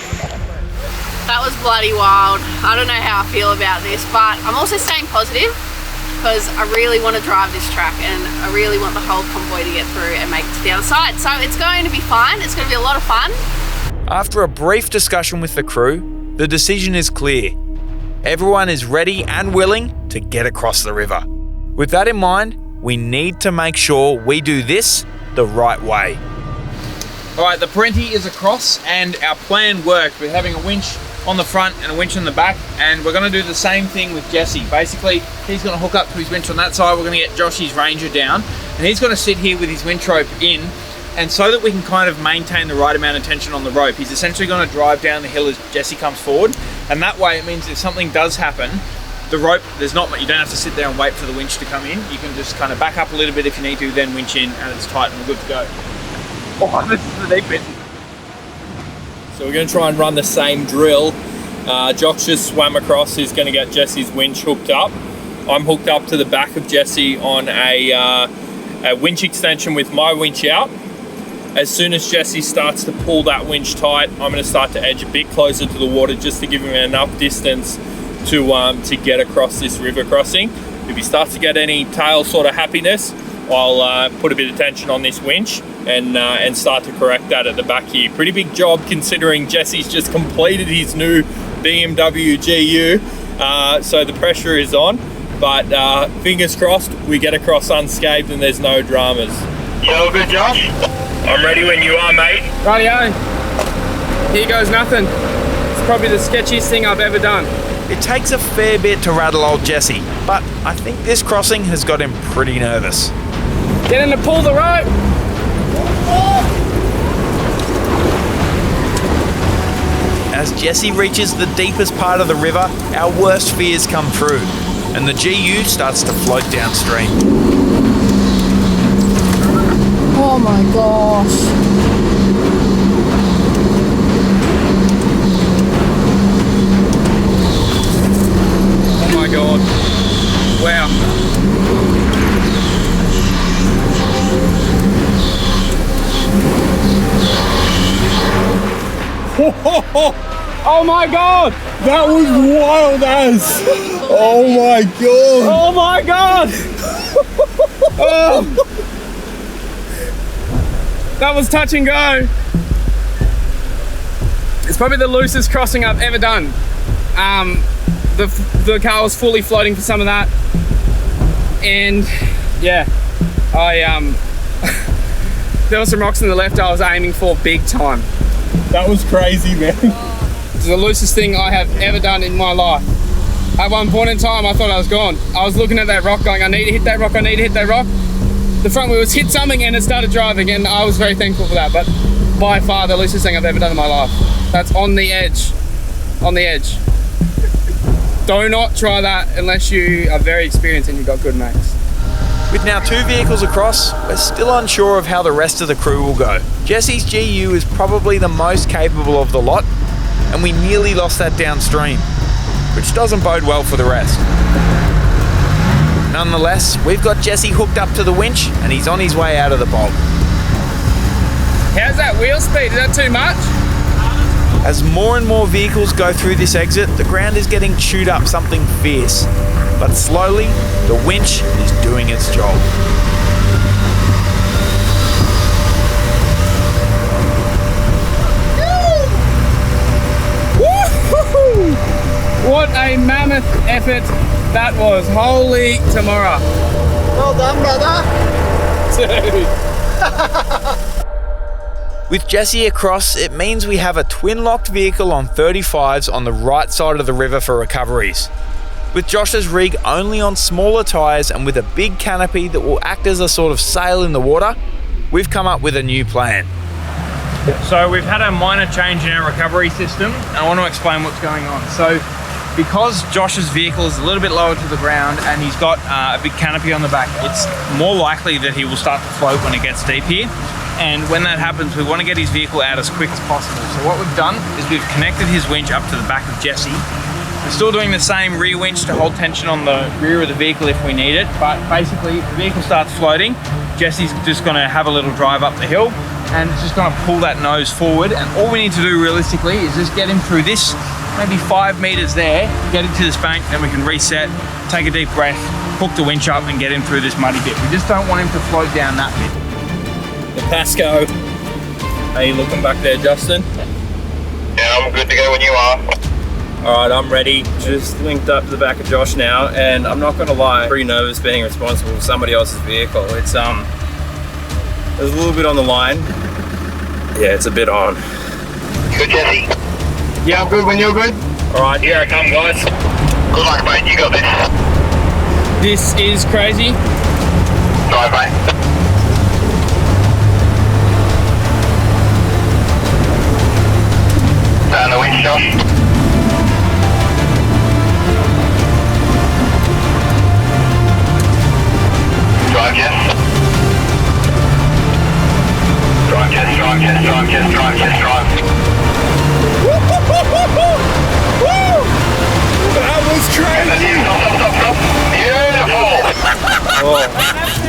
That was bloody wild. I don't know how I feel about this, but I'm also staying positive because I really want to drive this track and I really want the whole convoy to get through and make it to the other side. So it's going to be fun. It's going to be a lot of fun. After a brief discussion with the crew, the decision is clear. Everyone is ready and willing to get across the river. With that in mind, we need to make sure we do this the right way. All right, the Perentie is across and our plan worked. We're having a winch on the front and a winch on the back, and we're gonna do the same thing with Jesse. Basically, he's gonna hook up to his winch on that side. We're gonna get Joshy's Ranger down, and he's gonna sit here with his winch rope in, and so that we can kind of maintain the right amount of tension on the rope, he's essentially gonna drive down the hill as Jesse comes forward, and that way it means if something does happen, the rope, you don't have to sit there and wait for the winch to come in. You can just kind of back up a little bit if you need to, then winch in, and it's tight and we're good to go. Oh, this is the deep bit. So we're going to try and run the same drill. Jock just swam across. He's going to get Jesse's winch hooked up. I'm hooked up to the back of Jesse on a winch extension with my winch out. As soon as Jesse starts to pull that winch tight, I'm going to start to edge a bit closer to the water just to give him enough distance to get across this river crossing. If he starts to get any tail sort of happiness, I'll put a bit of tension on this winch and start to correct that at the back here. Pretty big job considering Jesse's just completed his new BMW GU, so the pressure is on, but fingers crossed we get across unscathed and there's no dramas. You all good, Josh? I'm ready when you are, mate. Rightio. Here goes nothing. It's probably the sketchiest thing I've ever done. It takes a fair bit to rattle old Jesse, but I think this crossing has got him pretty nervous. Get in to pull the rope. As Jesse reaches the deepest part of the river, our worst fears come true, and the GU starts to float downstream. Oh my gosh. Oh my god. Wow. Oh my god! That was wild as! Oh my god! Oh my god! Oh. That was touch and go. It's probably the loosest crossing I've ever done. The car was fully floating for some of that, and yeah, there were some rocks on the left I was aiming for big time. That was crazy, man. It's the loosest thing I have ever done in my life. At one point in time, I thought I was gone. I was looking at that rock going, I need to hit that rock, I need to hit that rock. The front wheels hit something and it started driving, and I was very thankful for that, but by far the loosest thing I've ever done in my life. That's on the edge. On the edge. Do not try that unless you are very experienced and you've got good mates. With now 2 vehicles across, we're still unsure of how the rest of the crew will go. Jesse's GU is probably the most capable of the lot, and we nearly lost that downstream, which doesn't bode well for the rest. Nonetheless, we've got Jesse hooked up to the winch and he's on his way out of the bog. How's that wheel speed? Is that too much? As more and more vehicles go through this exit, the ground is getting chewed up something fierce. But slowly, the winch is doing its job. Woo-hoo-hoo! What a mammoth effort that was. Holy tomorrow. Well done, brother. Dude. With Jesse across, it means we have a twin-locked vehicle on 35s on the right side of the river for recoveries. With Josh's rig only on smaller tyres and with a big canopy that will act as a sort of sail in the water, we've come up with a new plan. So we've had a minor change in our recovery system, and I want to explain what's going on. So because Josh's vehicle is a little bit lower to the ground and he's got a big canopy on the back, it's more likely that he will start to float when it gets deep here. And when that happens, we want to get his vehicle out as quick as possible. So what we've done is we've connected his winch up to the back of Jesse. We're still doing the same rear winch to hold tension on the rear of the vehicle if we need it, but basically the vehicle starts floating. Jesse's just gonna have a little drive up the hill and it's just gonna pull that nose forward, and all we need to do realistically is just get him through this, maybe 5 meters there, get it to this bank, then we can reset, take a deep breath, hook the winch up and get him through this muddy bit. We just don't want him to float down that bit. The Pascoe. How you looking back there, Justin? Yeah, I'm good to go when you are. Alright, I'm ready. Just linked up to the back of Josh now, and I'm not gonna lie, pretty nervous being responsible for somebody else's vehicle. It's There's a little bit on the line. Yeah, it's a bit on. Good, Jesse. Yeah, I'm good when you're good. All right, here I come, guys. Good luck, mate. You got this. This is crazy. Drive, mate. Down the winch, Josh. Drive, Jess. Drive, Jess, drive, Jess, drive, Jess, drive, Jess, drive. That was crazy. Stop. Beautiful. Oh,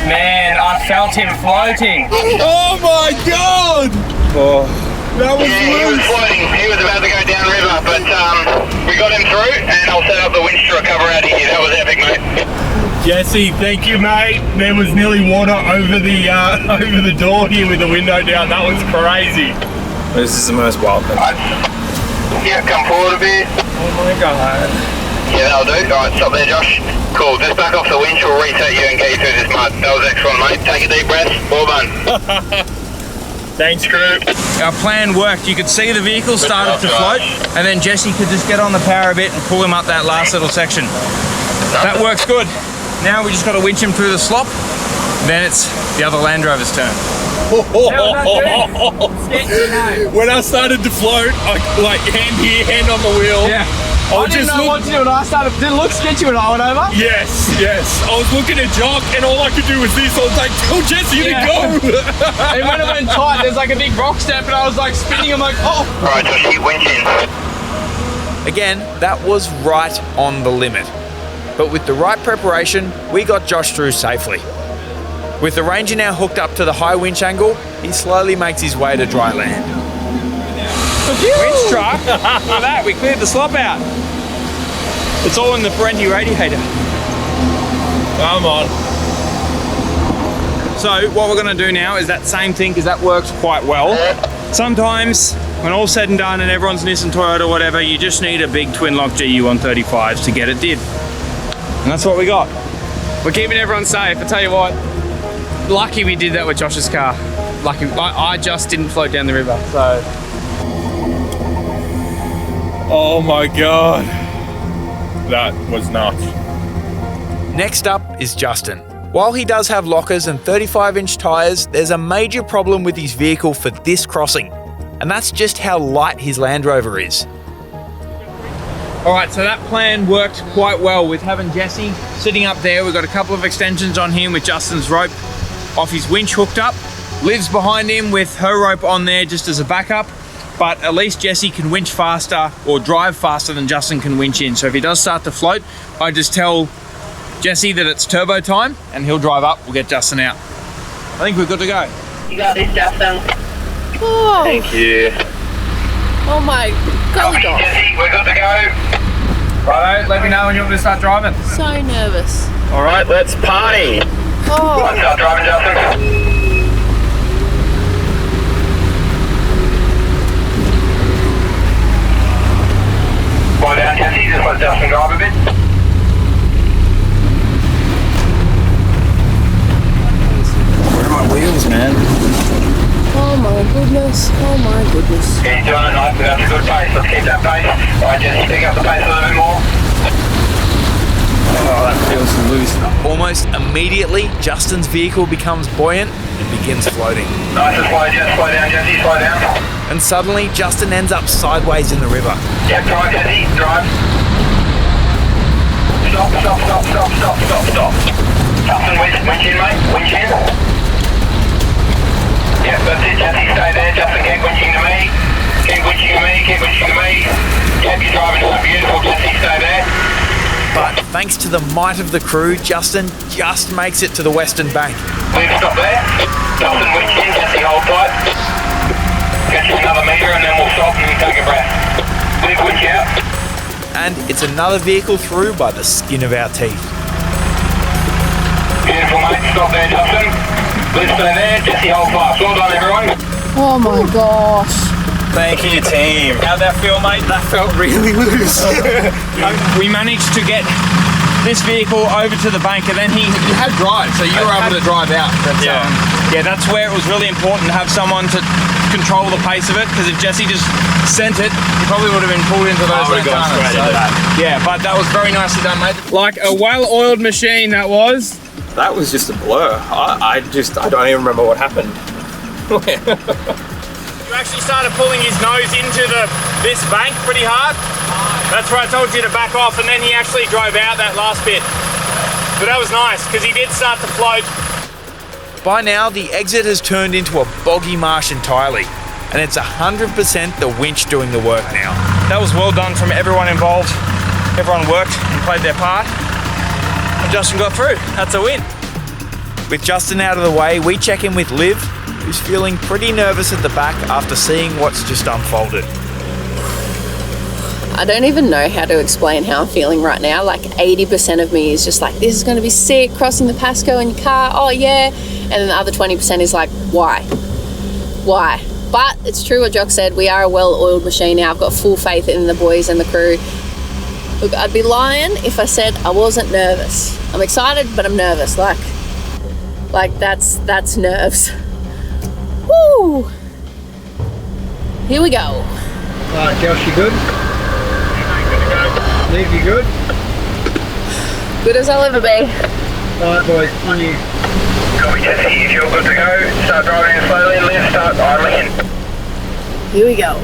Man, I felt him floating. oh my God! Oh, that was Yeah, he was loose. floating. He was about to go downriver, but we got him through, and I'll set up the winch to recover out of here. That was epic, mate. Jesse, thank you, mate. There was nearly water over the door here with the window down. That was crazy. This is the most wild thing. Yeah, come forward a bit. Oh my God. Yeah, that'll do. Alright, stop there, Josh. Cool, just back off the winch. We'll reset you and get you through this mud. That was excellent, mate. Take a deep breath. Well done. Thanks, crew. Our plan worked. You could see the vehicle started to float, and then Jesse could just get on the power a bit and pull him up that last little section. That works good. Now we just got to winch him through the slop. Then it's the other Land Rover's turn. When I started to float, I like hand here, hand on the wheel. Yeah. I I didn't just know what to do when I started. Did it look sketchy when I went over? Yes. I was looking at Jock, and all I could do was this. I was like, "Tell Jesse to go." And when it went tight, there's like a big rock step, and I was like spinning. I'm like, oh. Alright, Josh, keep winching. Again, that was right on the limit. But with the right preparation, we got Josh through safely. With the Ranger now hooked up to the high winch angle, he slowly makes his way to dry land. Winch truck, look at that, we cleared the slop out. It's all in the Perentie radiator. Come on. So what we're gonna do now is that same thing, because that works quite well. Sometimes, when all's said and done and everyone's Nissan, Toyota, or whatever, you just need a big twin-lock GU 135s to get it did. And that's what we got. We're keeping everyone safe. I tell you what, lucky we did that with Josh's car. Lucky, I just didn't float down the river, so. Oh my God. That was nuts. Next up is Justin. While he does have lockers and 35-inch tyres, there's a major problem with his vehicle for this crossing. And that's just how light his Land Rover is. Alright, so that plan worked quite well with having Jesse sitting up there. We've got a couple of extensions on him with Justin's rope off his winch hooked up. Liv's behind him with her rope on there just as a backup. But at least Jesse can winch faster or drive faster than Justin can winch in. So if he does start to float, I just tell Jesse that it's turbo time and he'll drive up. We'll get Justin out. I think we're good to go. You got this, Justin. Oh, Thank you. oh my golly gosh. Jesse, we're good to go. Righto, let me know when you want me to start driving. So nervous. All right, let's party. Oh, Let's start driving, Justin. Slow down, Jesse. Just let Justin drive a bit. Where are my wheels, man? oh my goodness. Oh my goodness. Yeah, you're doing it nice. That's a good pace. Let's keep that pace. All right, Jesse, pick up the pace a little bit more. Oh, that feels loose. Almost immediately, Justin's vehicle becomes buoyant and begins floating. Nice and slow, Jesse. Slow down, Jesse. Slow down. And suddenly, Justin ends up sideways in the river. Yeah, drive, Jesse. Drive. Stop. Justin, winch in, mate. Winch in. Yeah, that's it, Jesse. Stay there. Justin, keep winching to me. Keep winching to me. Keep winching to me. Yep, you're driving so beautiful, Jesse. Stay there. But thanks to the might of the crew, Justin just makes it to the western bank. Leave, stop there. Justin, winch in. Jesse, hold tight. Get you another metre and then we'll stop and you take a breath. Leave, winch out. And it's another vehicle through by the skin of our teeth. Beautiful, mate. Stop there, Justin. Leave, stay there. Jesse, hold fast. Well done, everyone. Oh my gosh. Thank you, team. How'd that feel, mate? That felt really loose. We managed to get this vehicle over to the bank, and then he had drive, so you were able to drive out. But, Yeah, Yeah, that's where it was really important to have someone to control the pace of it, because if Jesse just sent it, he probably would have been pulled into those lantanas. Yeah, but that was very nicely done, mate. Like a well-oiled machine, that was. That was just a blur. I don't even remember what happened. You actually started pulling his nose into this bank pretty hard. That's where I told you to back off, and then he actually drove out that last bit. But that was nice, because he did start to float. By now, the exit has turned into a boggy marsh entirely, and it's 100% the winch doing the work now. That was well done from everyone involved. Everyone worked and played their part. And Justin got through. That's a win. With Justin out of the way, we check in with Liv, who's feeling pretty nervous at the back after seeing what's just unfolded. I don't even know how to explain how I'm feeling right now. Like 80% of me is just like, this is going to be sick, crossing the Pascoe in your car, oh yeah. And then the other 20% is like, why? Why? But it's true what Jock said, we are a well-oiled machine now. I've got full faith in the boys and the crew. Look, I'd be lying if I said I wasn't nervous. I'm excited, but I'm nervous. Like that's nerves. Woo! Here we go. Alright, Josh, you good? Liv, you good? Good as I'll ever be. Alright, boys, on you. Copy, Jesse. If you're good to go, start driving in slowly. Liv, start idling in. Here we go.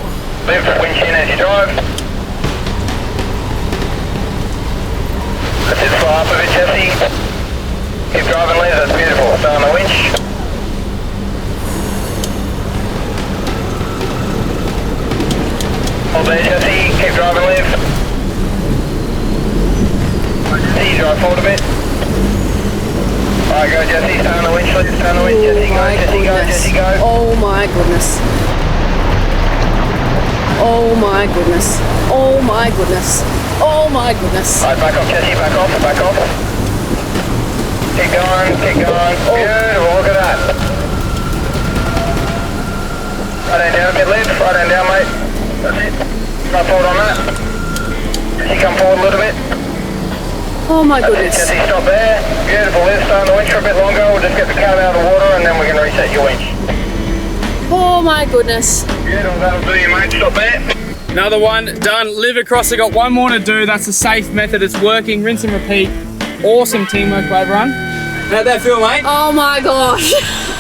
Liv, winch in as you drive. That's it, fly up a bit, Jesse. Keep driving, Liv, that's beautiful. Start on the winch. Hold there, Jesse. Keep driving, Liv. Jesse, drive forward a bit. Alright, go, Jesse. Stay on the winch, Liv. Stay on the winch, Jesse. Go, Jesse, go, Jesse, go. Oh my goodness. Oh my goodness. Oh my goodness. Oh my goodness. Alright, back off, Jesse. Back off, back off. Keep going, keep going. Oh. Beautiful, look at that. Right hand down a bit, Liv. Right hand down, mate. That's it. Right forward on that. Jesse, come forward a little bit. Oh my goodness. That's it, Jesse, stop there. Beautiful, Liv. Stay on the winch for a bit longer. We'll just get the cart out of the water and then we can reset your winch. Oh my goodness. Beautiful, that'll do you, mate. Stop there. Another one done. Live across. I got one more to do. That's a safe method. It's working. Rinse and repeat. Awesome teamwork by everyone. How'd that feel, mate? Oh my gosh.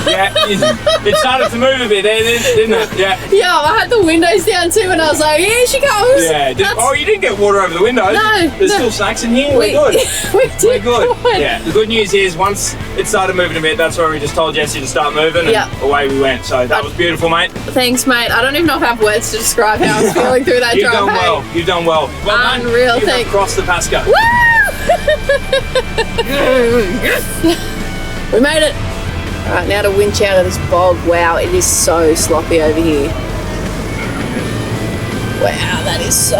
Yeah, it started to move a bit there, didn't it? Yeah. Yeah, I had the windows down too and I was like, here she comes. Yeah. You didn't get water over the windows. No. There's still snacks in here. We're good. We're good. Yeah. The good news is once it started moving a bit, that's where we just told Jesse to start moving and away we went. So that was beautiful, mate. Thanks, mate. I don't even know if I have words to describe how I was feeling through that drive. You've done well. You've done well. Well unreal, done. You've crossed the Pascoe. Woo! We made it. Alright, now to winch out of this bog. Wow, it is so sloppy over here. Wow, that is so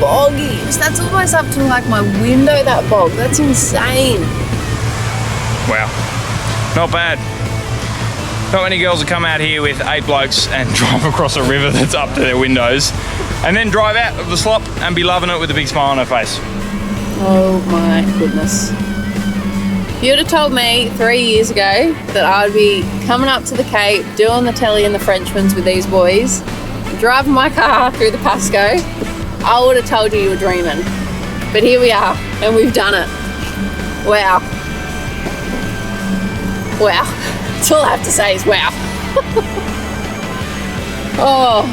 boggy. That's almost up to like my window, that bog. That's insane. Wow. Not bad. Not many girls will come out here with 8 blokes and drive across a river that's up to their windows and then drive out of the slop and be loving it with a big smile on her face. Oh my goodness. If you would have told me 3 years ago that I would be coming up to the Cape, doing the telly and the Frenchmans with these boys, driving my car through the Pascoe, I would have told you were dreaming. But here we are, and we've done it. Wow. Wow. That's all I have to say is wow. Oh.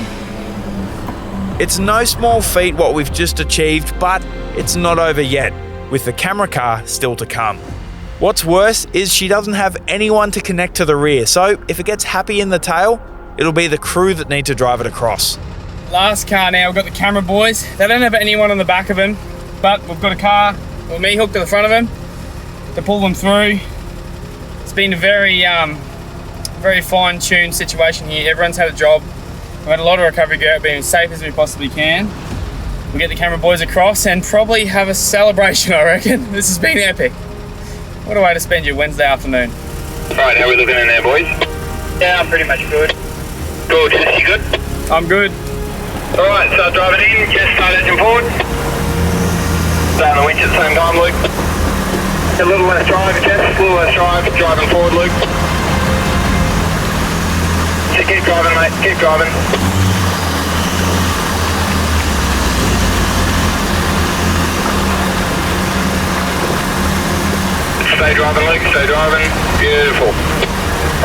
It's no small feat what we've just achieved, but it's not over yet, with the camera car still to come. What's worse is she doesn't have anyone to connect to the rear, so if it gets happy in the tail, it'll be the crew that need to drive it across. Last car now, we've got the camera boys. They don't have anyone on the back of them, but we've got a car with me hooked to the front of them to pull them through. It's been a very fine-tuned situation here. Everyone's had a job. We've had a lot of recovery gear, being as safe as we possibly can. We'll get the camera boys across and probably have a celebration, I reckon. This has been epic. What a way to spend your Wednesday afternoon. Right, how are we looking in there, boys? Yeah, I'm pretty much good. Good, Jesse, good? I'm good. Alright, start driving in, just start edging forward. Stay on the winch at the same time, Luke. A little less drive, Jess, a little less drive, driving forward, Luke. Keep driving, mate. Keep driving. Stay driving, Luke. Stay driving. Beautiful.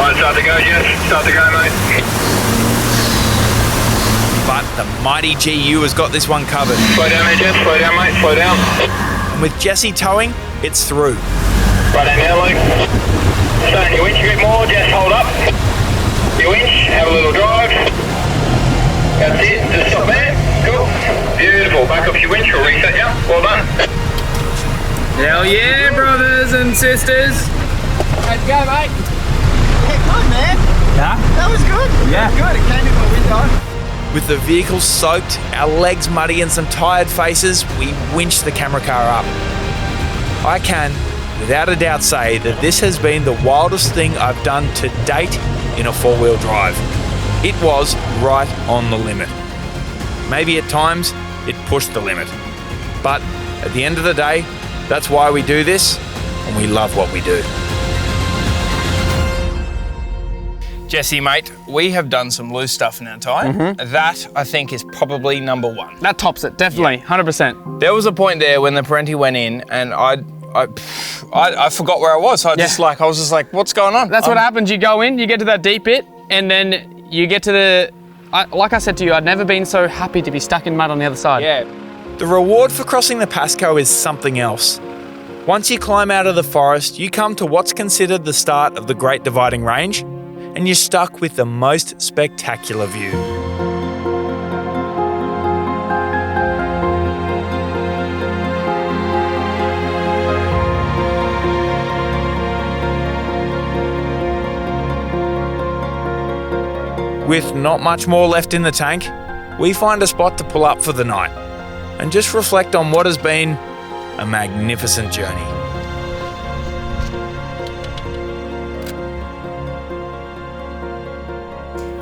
Alright, start to go, Jess. Start to go, mate. But the mighty GU has got this one covered. Slow down there, Jess. Slow down, mate. Slow down. And with Jesse towing, it's through. Right down now, Luke. Stay on your winch a bit more. Jess, hold up. Your winch. Have a little drive. That's it. Just stop there. Cool. Beautiful. Back off your winch. We'll reset you. Well done. Hell yeah, brothers and sisters. How'd you go, mate? Yeah, good, man. Yeah? That was good. Yeah. Good. It came in my window. With the vehicle soaked, our legs muddy and some tired faces, we winch the camera car up. I can, without a doubt, say that this has been the wildest thing I've done to date in a four-wheel drive. It was right on the limit. Maybe at times, it pushed the limit. But at the end of the day, that's why we do this, and we love what we do. Jesse, mate, we have done some loose stuff in our time. That, I think, is probably number one. That tops it, definitely, 100%. There was a point there when the Perentie went in and I forgot where I was. I was just like, what's going on? That's what happens. You go in, you get to that deep bit, and then you get to the... like I said to you, I'd never been so happy to be stuck in mud on the other side. Yeah. The reward for crossing the Pascoe is something else. Once you climb out of the forest, you come to what's considered the start of the Great Dividing Range, and you're stuck with the most spectacular view. With not much more left in the tank, we find a spot to pull up for the night and just reflect on what has been a magnificent journey.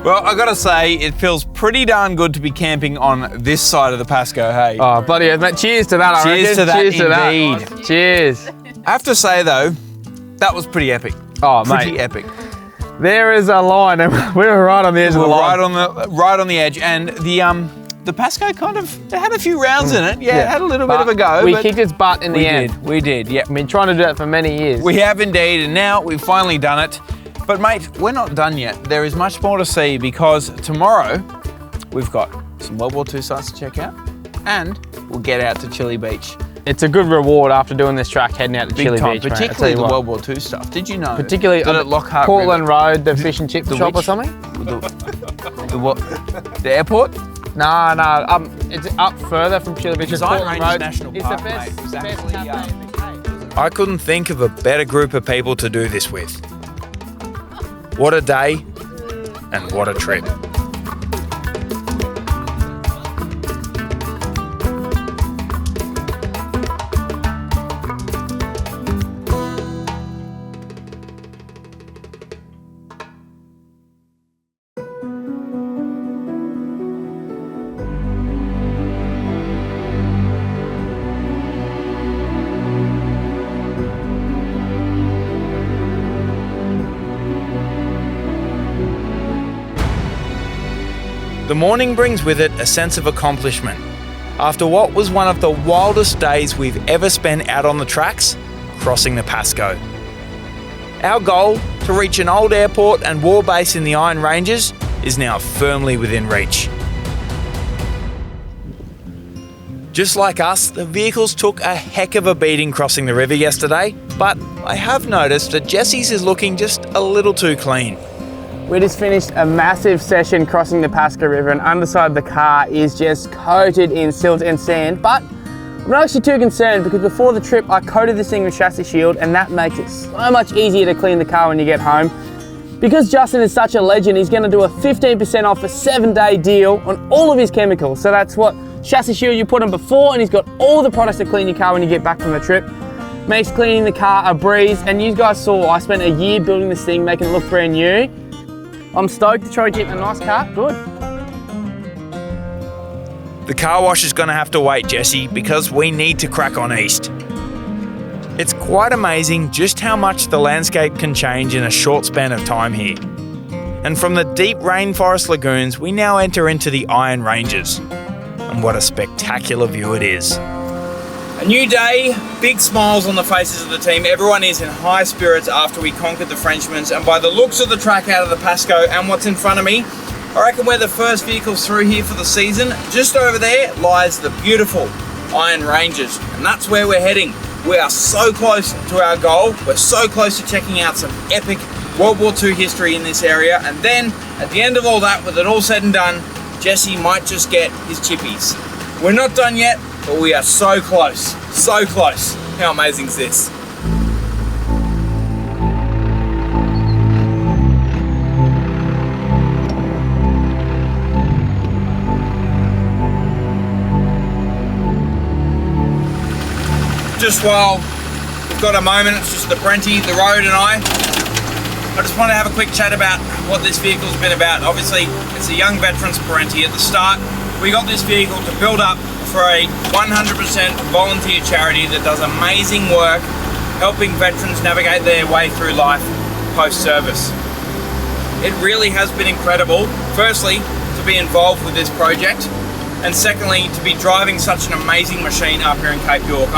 Well, I gotta say, it feels pretty darn good to be camping on this side of the Pascoe, hey? Oh, bloody hell, mate. Cheers to that, I Cheers reckon. to that, Cheers to indeed. that. Cheers. I have to say, though, that was pretty epic. Oh, Pretty mate. epic. There is a line, and we were right on the edge of the line. Right on the edge, and the Pascoe kind of it had a few rounds in it. Yeah, it had a little bit But of a go. We but kicked its butt in the end. We did, yeah. I've been trying to do that for many years. We have indeed, and now we've finally done it. But mate, we're not done yet. There is much more to see because tomorrow we've got some World War II sites to check out, and we'll get out to Chilli Beach. It's a good reward after doing this track, heading out to Big Chilli time, Beach, mate. particularly the World War II stuff. Did you know? Particularly that at Lockhart Portland River, Road, the fish and chip the shop or which? something? The what? The airport? No, it's up further from Chilli Beach. It's Design Portland Ranges Road. National It's Park, the best, mate. It was best actually, cafe in the Cape. I couldn't think of a better group of people to do this with. What a day, and what a trip. The morning brings with it a sense of accomplishment. After what was one of the wildest days we've ever spent out on the tracks, crossing the Pascoe. Our goal, to reach an old airport and war base in the Iron Ranges, is now firmly within reach. Just like us, the vehicles took a heck of a beating crossing the river yesterday, but I have noticed that Jesse's is looking just a little too clean. We just finished a massive session crossing the Pascoe River, and underside the car is just coated in silt and sand, but I'm not actually too concerned because before the trip I coated this thing with chassis shield, and that makes it so much easier to clean the car when you get home. Because Justin is such a legend, he's going to do a 15% off a 7-day deal on all of his chemicals. So that's what chassis shield you put on before, and he's got all the products to clean your car when you get back from the trip. Makes cleaning the car a breeze, and you guys saw I spent a year building this thing, making it look brand new. I'm stoked to try to get a nice car. Good. The car wash is going to have to wait, Jesse, because we need to crack on east. It's quite amazing just how much the landscape can change in a short span of time here. And from the deep rainforest lagoons, we now enter into the Iron Ranges. And what a spectacular view it is. A new day, big smiles on the faces of the team. Everyone is in high spirits after we conquered the Frenchmans, and by the looks of the track out of the Pascoe and what's in front of me, I reckon we're the first vehicles through here for the season. Just over there lies the beautiful Iron Ranges, and that's where we're heading. We are so close to our goal. We're so close to checking out some epic World War II history in this area, and then at the end of all that, with it all said and done, Jesse might just get his chippies. We're not done yet, but we are so close, so close. How amazing is this? Just while we've got a moment, it's just the Perentie, the road and I just want to have a quick chat about what this vehicle's been about. Obviously, it's a young veterans Perentie. At the start, we got this vehicle to build up for a 100% volunteer charity that does amazing work helping veterans navigate their way through life post-service. It really has been incredible, firstly, to be involved with this project, and secondly, to be driving such an amazing machine up here in Cape York.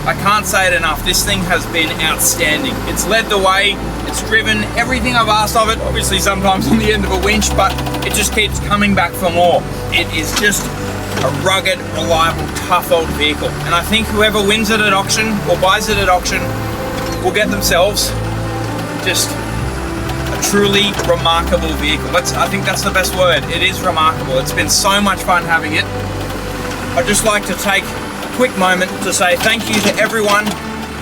I can't say it enough, this thing has been outstanding. It's led the way, it's driven everything I've asked of it, obviously sometimes on the end of a winch, but it just keeps coming back for more. It is just a rugged, reliable, tough old vehicle. And I think whoever wins it at auction or buys it at auction will get themselves just a truly remarkable vehicle. I think that's the best word. It is remarkable. It's been so much fun having it. I'd just like to take a quick moment to say thank you to everyone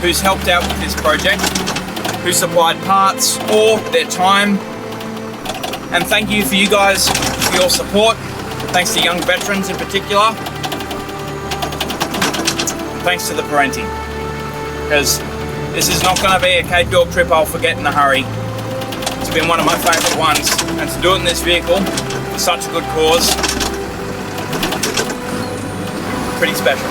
who's helped out with this project, who supplied parts or their time. And thank you for you guys for your support. Thanks to young veterans in particular. Thanks to the Perentie, because this is not going to be a Cape York trip I'll forget in a hurry. It's been one of my favourite ones, and to do it in this vehicle for such a good cause, pretty special.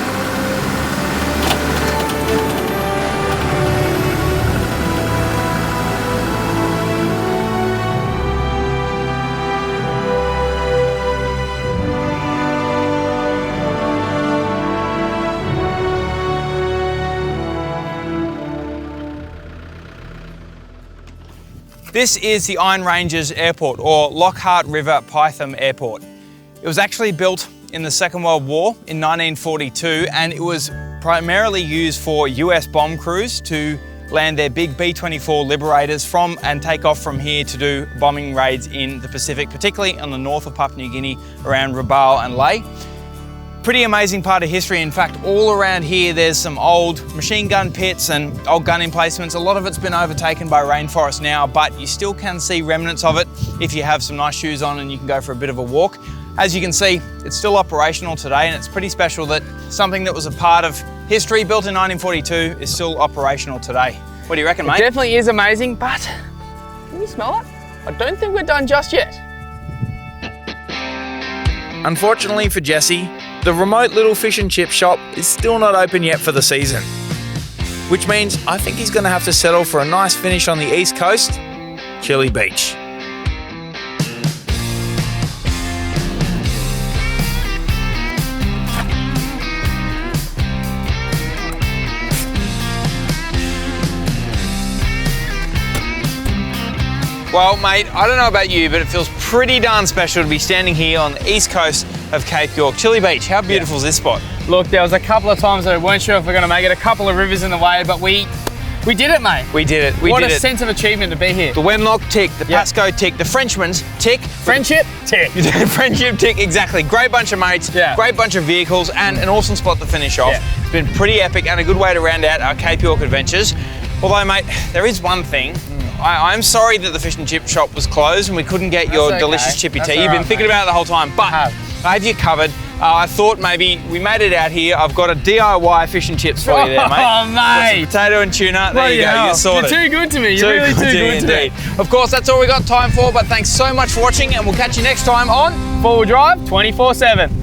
This is the Iron Ranges Airport, or Lockhart River Python Airport. It was actually built in the Second World War in 1942, and it was primarily used for US bomb crews to land their big B-24 Liberators from and take off from here to do bombing raids in the Pacific, particularly on the north of Papua New Guinea around Rabaul and Lae. Pretty amazing part of history. In fact, all around here there's some old machine gun pits and old gun emplacements. A lot of it's been overtaken by rainforest now, but you still can see remnants of it if you have some nice shoes on and you can go for a bit of a walk. As you can see, it's still operational today, and it's pretty special that something that was a part of history built in 1942 is still operational today. What do you reckon, mate? It definitely is amazing, but can you smell it? I don't think we're done just yet. Unfortunately for Jesse, the remote little fish and chip shop is still not open yet for the season, which means I think he's going to have to settle for a nice finish on the east coast, Chilli Beach. Well, mate, I don't know about you, but it feels pretty darn special to be standing here on the east coast of Cape York. Chilli Beach, how beautiful is this spot? Look, there was a couple of times that we weren't sure if we're going to make it, a couple of rivers in the way, but we did it, mate. We did it. What a sense of achievement to be here. The Wenlock tick, the Pascoe tick, the Frenchmans tick. Friendship tick. Friendship tick, exactly. Great bunch of mates, great bunch of vehicles, and an awesome spot to finish off. Yeah. It's been pretty epic and a good way to round out our Cape York adventures. Although, mate, there is one thing. I'm sorry that the fish and chip shop was closed and we couldn't get your delicious chippy tea. You've been thinking about it the whole time, but I have you covered. I thought maybe we made it out here. I've got a DIY fish and chips for you there, mate. Oh, mate. Some potato and tuna. There you go. You're sorted. You're too good to me. You're really too good to me. Of course, that's all we got time for, but thanks so much for watching, and we'll catch you next time on 4-Wheel Drive 24/7.